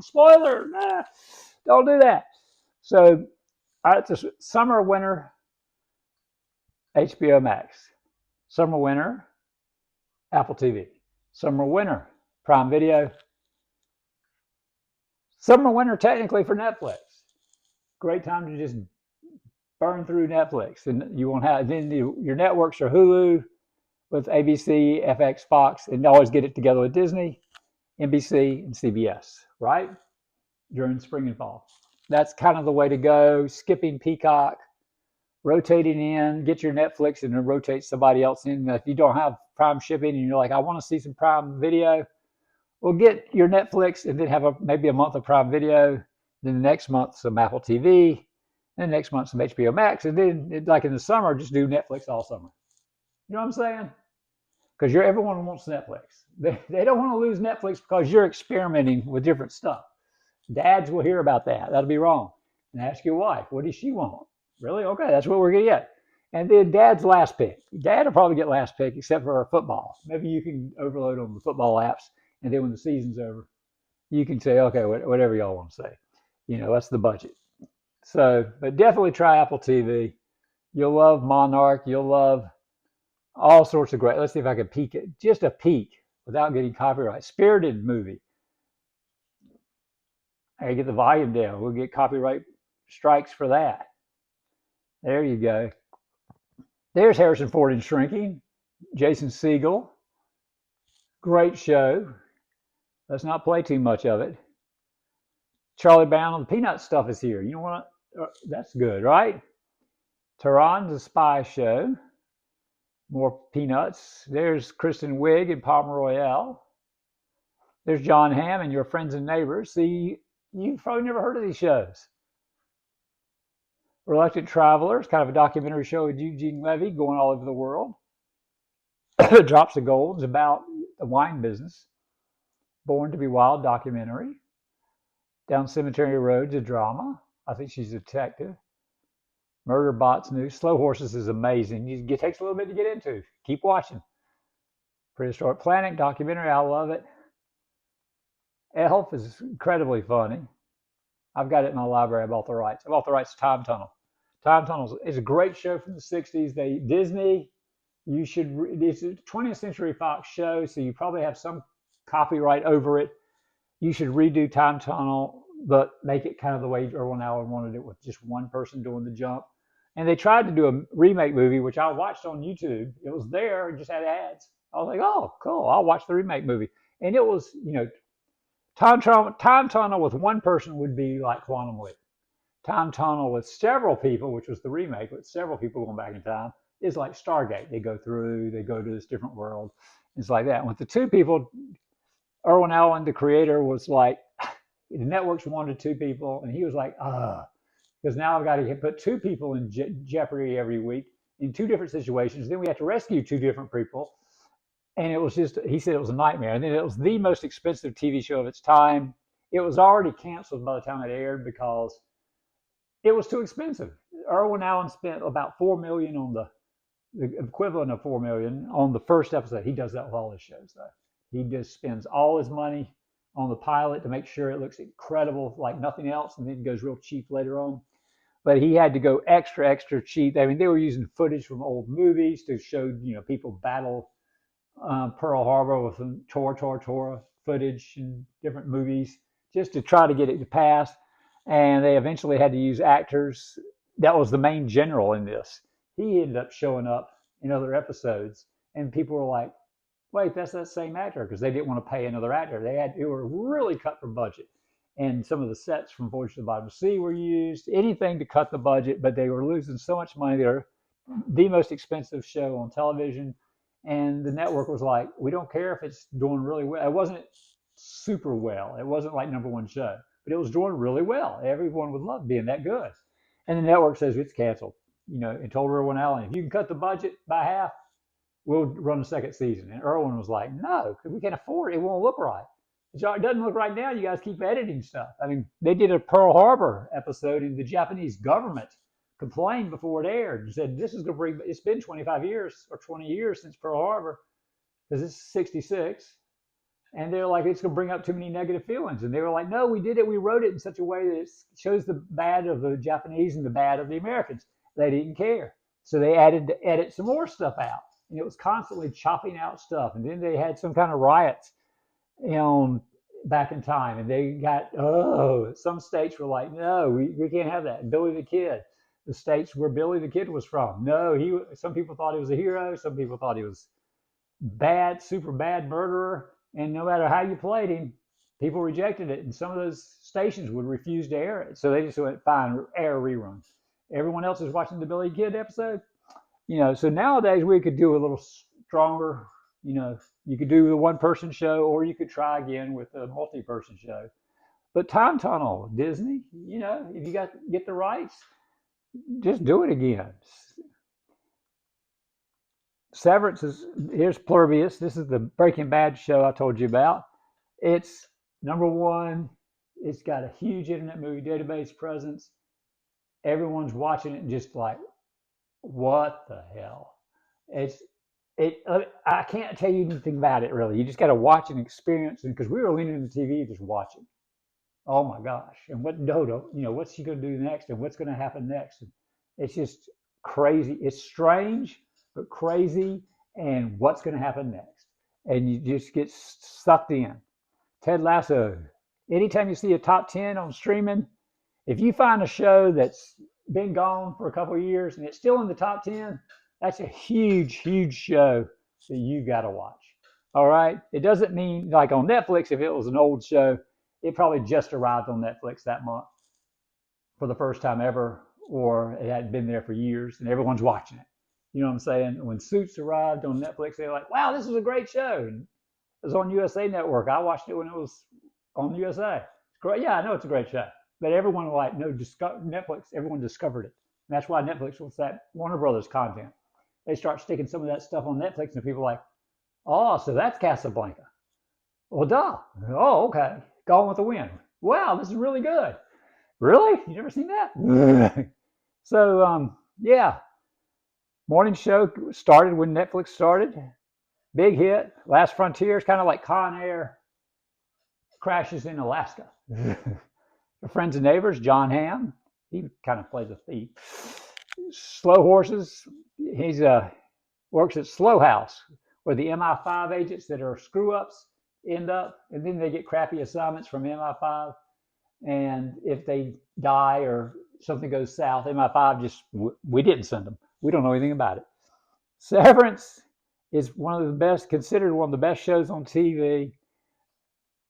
spoiler, nah, don't do that. So it's a summer, winter, HBO Max. Summer, winter, Apple TV. Summer, winter, Prime Video. Summer, winter, technically for Netflix. Great time to just burn through Netflix. And you won't have, then your networks are Hulu with ABC, FX, Fox, and always get it together with Disney, NBC, and CBS, right? During spring and fall. That's kind of the way to go. Skipping Peacock, rotating in, get your Netflix and then rotate somebody else in. If you don't have Prime shipping and you're like, I want to see some Prime Video, well, get your Netflix and then have maybe a month of Prime Video, then the next month some Apple TV, and the next month some HBO Max, and then like in the summer, just do Netflix all summer. You know what I'm saying? Because everyone wants Netflix. They don't want to lose Netflix because you're experimenting with different stuff. Dads will hear about that. That'll be wrong. And ask your wife, what does she want? Really? Okay, that's what we're going to get. And then Dad's last pick. Dad will probably get last pick except for football. Maybe you can overload on the football apps, and then when the season's over, you can say, okay, whatever y'all want to say. That's the budget. So, but definitely try Apple TV. You'll love Monarch. You'll love all sorts of great. Let's see if I can peek it. Just a peek without getting copyright. Spirited movie. I get the volume down. We'll get copyright strikes for that. There you go. There's Harrison Ford in Shrinking. Jason Segel. Great show. Let's not play too much of it. Charlie Brown on the Peanut stuff is here. You know what? That's good, right? Tehran's a spy show. More Peanuts. There's Kristen Wiig and Palm Royale. There's John Hamm and Your Friends and Neighbors. See, you've probably never heard of these shows. Reluctant Travelers, kind of a documentary show with Eugene Levy going all over the world. Drops of Gold is about the wine business. Born to be Wild documentary. Down Cemetery Road's a drama. I think she's a detective. Murder Bots News. Slow Horses is amazing. It takes a little bit to get into. Keep watching. Prehistoric Planet documentary. I love it. Elf is incredibly funny. I've got it in my library. I bought the rights. I bought the rights to Time Tunnel. Time Tunnel is a great show from the 60s. Disney, it's a 20th Century Fox show, so you probably have some copyright over it. You should redo Time Tunnel, but make it kind of the way Irwin Allen wanted it, with just one person doing the jump. And they tried to do a remake movie, which I watched on YouTube. It was there, it just had ads. I was like, oh, cool, I'll watch the remake movie. And it was, Time Tunnel with one person would be like Quantum Leap. Time Tunnel with several people, which was the remake, with several people going back in time, is like Stargate. They go to this different world. It's like that. And with the two people, Irwin Allen, the creator, was like, the networks wanted two people, and he was like, because now I've got to put two people in jeopardy every week in two different situations. Then we have to rescue two different people. And it was just, he said it was a nightmare. And then it was the most expensive TV show of its time. It was already canceled by the time it aired because it was too expensive. Irwin Allen spent about $4 million on the equivalent of $4 million on the first episode. He does that with all his shows, though. He just spends all his money on the pilot to make sure it looks incredible, like nothing else, and then it goes real cheap later on. But he had to go extra cheap. I mean, they were using footage from old movies to show, people battle Pearl Harbor with some Tora footage and different movies just to try to get it to pass. And they eventually had to use actors. That was the main general in this. He ended up showing up in other episodes, and people were like, wait, that's that same actor, because they didn't want to pay another actor. They were really cut for budget. And some of the sets from Voyage to the Bottom of the Sea were used, anything to cut the budget, but they were losing so much money. They're the most expensive show on television. And the network was like, we don't care if it's doing really well. It wasn't super well. It wasn't like number one show, but it was doing really well. Everyone would love being that good. And the network says it's canceled, and told Irwin Allen, if you can cut the budget by half, we'll run the second season. And Irwin was like, no, because we can't afford it. It won't look right. It doesn't look right now. You guys keep editing stuff. I mean, they did a Pearl Harbor episode, and the Japanese government complained before it aired and said, this is going to bring, it's been 25 years or 20 years since Pearl Harbor, because it's 66. And they're like, it's going to bring up too many negative feelings. And they were like, no, we did it. We wrote it in such a way that it shows the bad of the Japanese and the bad of the Americans. They didn't care. So they added to edit some more stuff out. And it was constantly chopping out stuff. And then they had some kind of riots, back in time. And they got, some states were like, no, we can't have that. And Billy the Kid, the states where Billy the Kid was from. No, some people thought he was a hero. Some people thought he was bad, super bad murderer. And no matter how you played him, people rejected it. And some of those stations would refuse to air it. So they just went, fine, air reruns. Everyone else is watching the Billy Kid episode. So nowadays we could do a little stronger, you could do the one-person show, or you could try again with a multi-person show. But Time Tunnel, Disney, if you get the rights, just do it again. Severance here's Plurbius. This is the Breaking Bad show I told you about. It's number one. It's got a huge Internet Movie Database presence. Everyone's watching it and just like, what the hell? I can't tell you anything about it really. You just got to watch and experience it, because we were leaning on the TV just watching. Oh my gosh! And what Dodo? What's she going to do next, and what's going to happen next? And it's just crazy. It's strange, but crazy. And what's going to happen next? And you just get sucked in. Ted Lasso, anytime you see a top 10 on streaming, if you find a show that's been gone for a couple of years and it's still in the top 10, that's a huge, huge show that you got to watch. All right. It doesn't mean like on Netflix, if it was an old show, it probably just arrived on Netflix that month for the first time ever, or it hadn't been there for years and everyone's watching it. You know what I'm saying? When Suits arrived on Netflix, they were like, wow, this is a great show. And it was on USA Network. I watched it when it was on USA. It's great. Yeah, I know it's a great show. But everyone like, no, Netflix, everyone discovered it. And that's why Netflix was that Warner Brothers content. They start sticking some of that stuff on Netflix and people are like, oh, so that's Casablanca. Well, duh. Oh, okay. Gone with the Wind. Wow, this is really good. Really? You never seen that? So, yeah. Morning show started when Netflix started. Big hit. Last Frontier is kind of like Con Air crashes in Alaska. Friends and Neighbors, John Hamm. He kind of plays a thief. Slow Horses. He's works at Slow House, where the MI5 agents that are screw-ups end up, and then they get crappy assignments from MI5. And if they die or something goes south, MI5 just, we didn't send them. We don't know anything about it. Severance is considered one of the best shows on TV.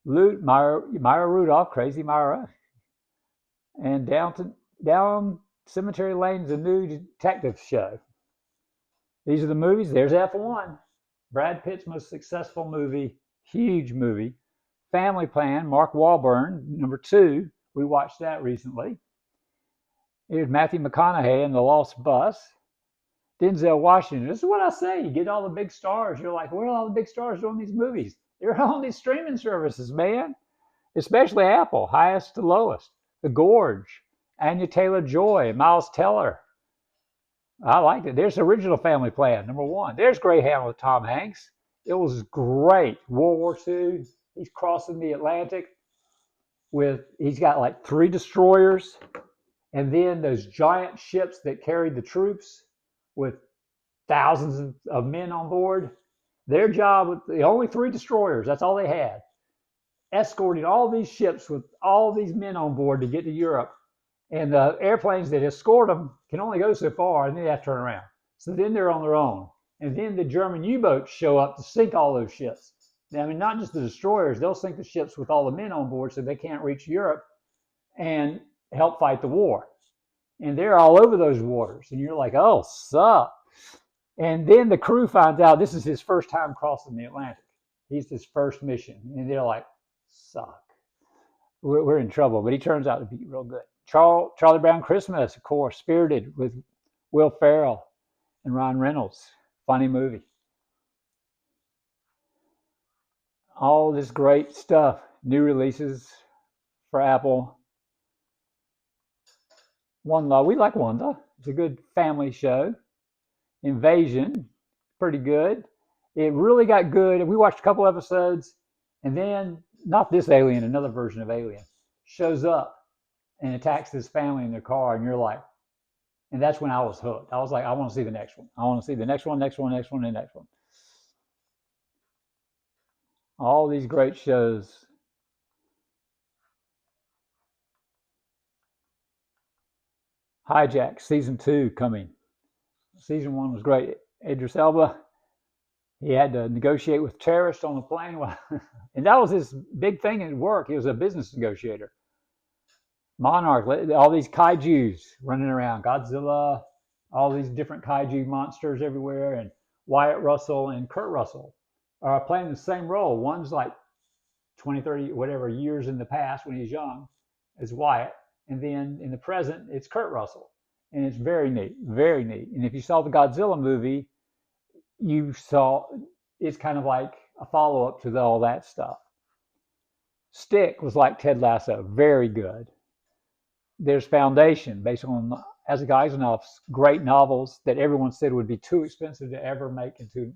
Maya Rudolph, Crazy Myra, and Down Cemetery Lane's a new detective show. These are the movies. There's F1, Brad Pitt's most successful movie, huge movie. Family Plan, Mark Wahlberg, number 2. We watched that recently. Here's Matthew McConaughey in The Lost Bus. Denzel Washington. This is what I say. You get all the big stars. You're like, where are all the big stars doing these movies? They're on these streaming services, man. Especially Apple, highest to lowest. The Gorge, Anya Taylor-Joy, Miles Teller. I liked it. There's the original Family Plan, number 1. There's Greyhound with Tom Hanks. It was great. World War II. He's crossing the Atlantic he's got like 3 destroyers, and then those giant ships that carried the troops with thousands of men on board. Their job with the only 3 destroyers, that's all they had, escorting all these ships with all these men on board to get to Europe. And the airplanes that escort them can only go so far, and then they have to turn around. So then they're on their own. And then the German U-boats show up to sink all those ships. I mean, not just the destroyers, they'll sink the ships with all the men on board so they can't reach Europe and help fight the war. And they're all over those waters. And you're like, oh, suck. And then the crew finds out this is his first time crossing the Atlantic. He's his first mission. And they're like, suck. We're in trouble. But he turns out to be real good. Charlie Brown Christmas, of course, Spirited with Will Ferrell and Ryan Reynolds. Funny movie. All this great stuff. New releases for Apple. One Love. We like One Love. It's a good family show. Invasion. Pretty good. It really got good. We watched a couple episodes, and then, not this alien, another version of Alien, shows up and attacks this family in their car, and you're like, and that's when I was hooked. I was like, I want to see the next one. I want to see the next one, next one, next one, and next one. All these great shows. Hijack, season 2 coming. Season 1 was great. Idris Elba, he had to negotiate with terrorists on the plane. And that was his big thing at work. He was a business negotiator. Monarch, all these kaijus running around. Godzilla, all these different kaiju monsters everywhere. And Wyatt Russell and Kurt Russell are playing the same role. One's like 20, 30, whatever years in the past when he's young as Wyatt. And then in the present, it's Kurt Russell. And it's very neat, very neat. And if you saw the Godzilla movie, you saw it's kind of like a follow-up to all that stuff. Stick was like Ted Lasso, very good. There's Foundation, based on Isaac Asimov's great novels that everyone said would be too expensive to ever make into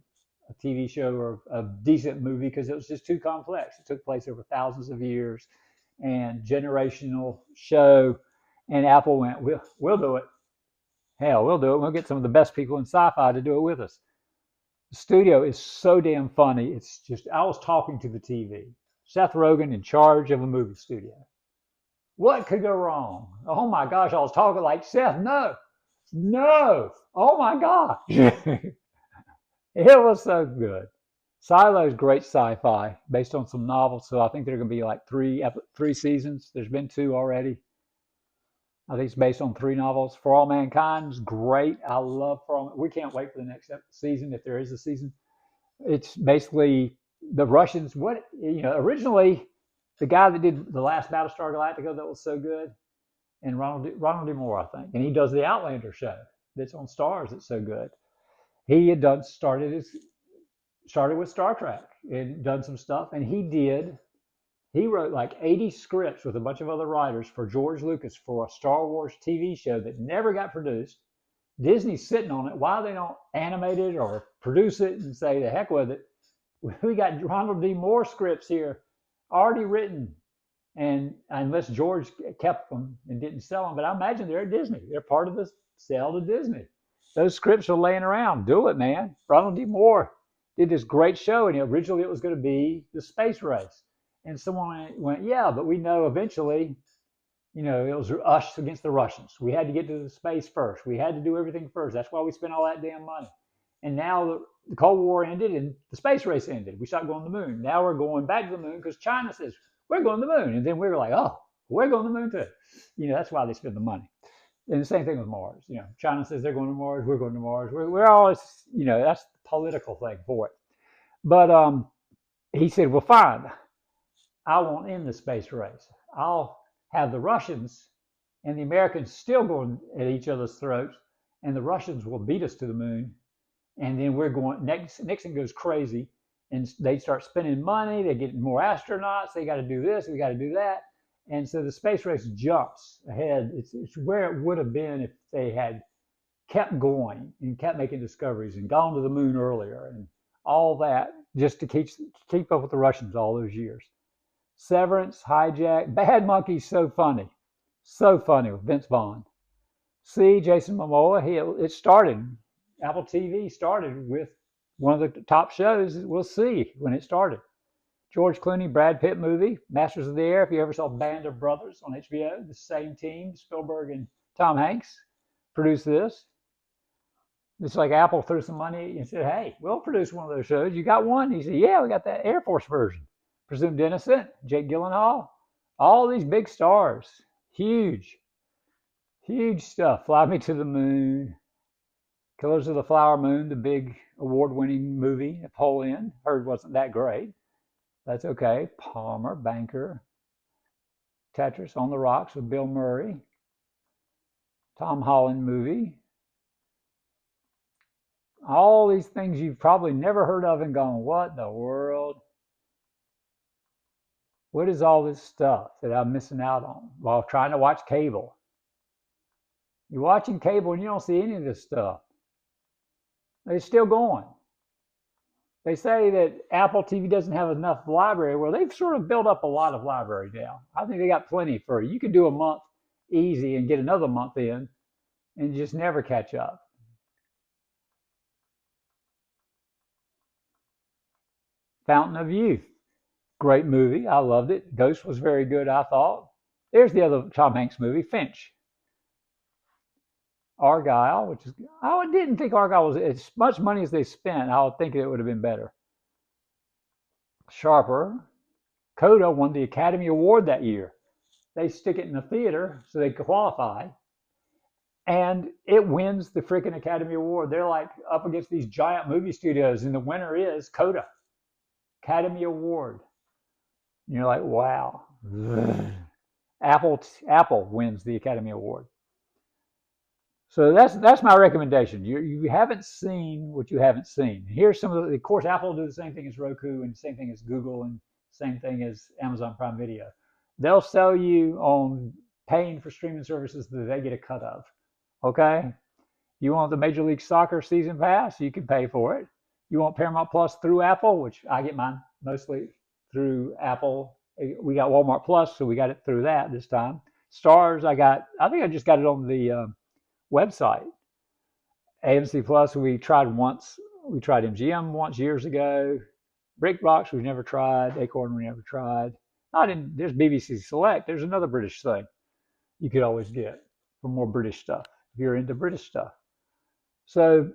a TV show or a decent movie because it was just too complex. It took place over thousands of years and generational show. And Apple went, we'll do it. Hell, we'll do it. We'll get some of the best people in sci-fi to do it with us. The studio is so damn funny. It's just, I was talking to the TV. Seth Rogen in charge of a movie studio. What could go wrong? Oh my gosh, I was talking like Seth. No, no. Oh my gosh. It was so good. Silo is great sci-fi based on some novels, so I think there are going to be like three seasons. There's been two already. I think it's based on three novels. For All Mankind is great. I love For All. We can't wait for the next season if there is a season. It's basically the Russians. Originally the guy that did the last Battlestar Galactica that was so good, and Ronald D. Moore, I think, and he does the Outlander show that's on Stars that's so good. He had started with Star Trek and done some stuff, and he wrote like 80 scripts with a bunch of other writers for George Lucas for a Star Wars TV show that never got produced. Disney's sitting on it. Why they don't animate it or produce it and say the heck with it? We got Ronald D. Moore scripts here already written, and unless George kept them and didn't sell them, but I imagine they're at Disney. They're part of the sale to Disney. Those scripts are laying around. Do it, man. Ronald D. Moore did this great show, and originally it was going to be the space race. And someone went, yeah, but we know eventually, it was us against the Russians. We had to get to the space first. We had to do everything first. That's why we spent all that damn money. And now the Cold War ended and the space race ended. We stopped going to the moon. Now we're going back to the moon because China says, we're going to the moon. And then we were like, oh, we're going to the moon too. That's why they spend the money. And the same thing with Mars. China says they're going to Mars. We're going to Mars. We're always, that's the political thing for it. But he said, well, fine. I won't end the space race. I'll have the Russians and the Americans still going at each other's throats, and the Russians will beat us to the moon. And then we're going, Nixon goes crazy, and they start spending money. They get more astronauts. They got to do this. We got to do that. And so the space race jumps ahead. It's where it would have been if they had kept going and kept making discoveries and gone to the moon earlier and all that just to keep up with the Russians all those years. Severance, Hijack, Bad Monkey's so funny with Vince Vaughn. See, Jason Momoa, it started, Apple TV started with one of the top shows. We'll see when it started. George Clooney, Brad Pitt movie, Masters of the Air. If you ever saw Band of Brothers on HBO, the same team, Spielberg and Tom Hanks, produced this. It's like Apple threw some money and said, hey, we'll produce one of those shows. You got one? He said, yeah, we got that Air Force version. Presumed Innocent, Jake Gyllenhaal, all these big stars. Huge stuff. Fly Me to the Moon, Killers of the Flower Moon, the big award-winning movie, Napoleon. Heard wasn't that great. That's okay. Palmer, Banker, Tetris on the Rocks with Bill Murray, Tom Holland movie. All these things you've probably never heard of and gone, what the world? What is all this stuff that I'm missing out on while trying to watch cable? You're watching cable and you don't see any of this stuff. It's still going. They say that Apple TV doesn't have enough library. Well, they've sort of built up a lot of library now. I think they got plenty for you. You can do a month easy and get another month in and just never catch up. Fountain of Youth. Great movie. I loved it. Ghost was very good, I thought. There's the other Tom Hanks movie, Finch. Argyle, I didn't think Argyle was as much money as they spent. I would think it would have been better. Sharper. Coda won the Academy Award that year. They stick it in the theater so they qualify. And it wins the freaking Academy Award. They're like up against these giant movie studios, and the winner is Coda. Academy Award. And you're like, wow. Apple wins the Academy Award. So that's my recommendation. You haven't seen what you haven't seen. Here's some of course, Apple will do the same thing as Roku and the same thing as Google and same thing as Amazon Prime Video. They'll sell you on paying for streaming services that they get a cut of. Okay? You want the Major League Soccer season pass? You can pay for it. You want Paramount Plus through Apple, which I get mine mostly through Apple. We got Walmart Plus, so we got it through that this time. Stars, I think I just got it on the website. AMC Plus, we tried once. We tried MGM once years ago. BrickBox we've never tried. Acorn we never tried. Not in there's BBC Select. There's another British thing you could always get for more British stuff if you're into British stuff. So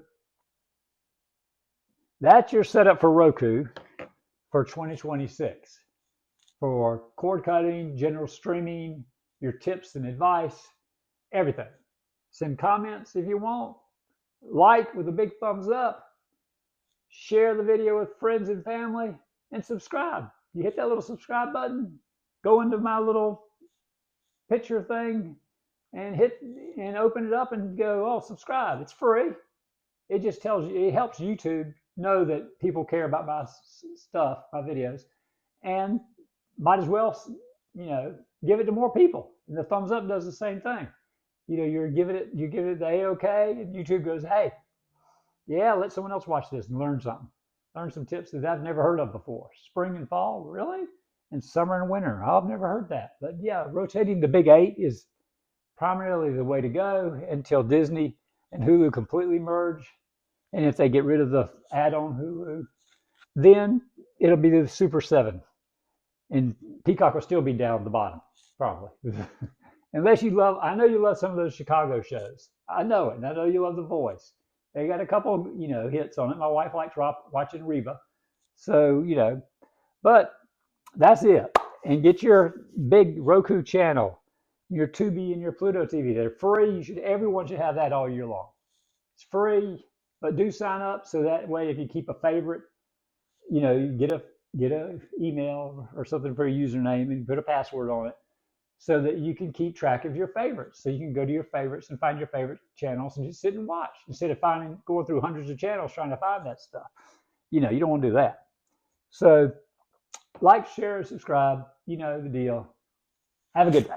that's your setup for Roku for 2026 for cord cutting, general streaming, your tips and advice, everything. Send comments if you want. Like with a big thumbs up. Share the video with friends and family, and subscribe. You hit that little subscribe button, go into my little picture thing, and hit and open it up and go, oh, subscribe. It's free. It just tells you, it helps YouTube know that people care about my stuff, my videos, and might as well, give it to more people. And the thumbs up does the same thing. You give it the A-OK, and YouTube goes, hey, yeah, let someone else watch this and learn something. Learn some tips that I've never heard of before. Spring and fall, really? And summer and winter, I've never heard that. But yeah, rotating the big 8 is primarily the way to go until Disney and Hulu completely merge. And if they get rid of the add-on Hulu, then it'll be the Super 7. And Peacock will still be down at the bottom, probably. Unless I know you love some of those Chicago shows. I know it, and I know you love The Voice. They got a couple, hits on it. My wife likes watching Reba. So, but that's it. And get your big Roku channel, your Tubi and your Pluto TV. They're free. Everyone should have that all year long. It's free, but do sign up so that way if you keep a favorite, you get a email or something for a username and put a password on it so that you can keep track of your favorites. So you can go to your favorites and find your favorite channels and just sit and watch instead of going through hundreds of channels trying to find that stuff. You don't want to do that. So like, share, subscribe. You know the deal. Have a good day.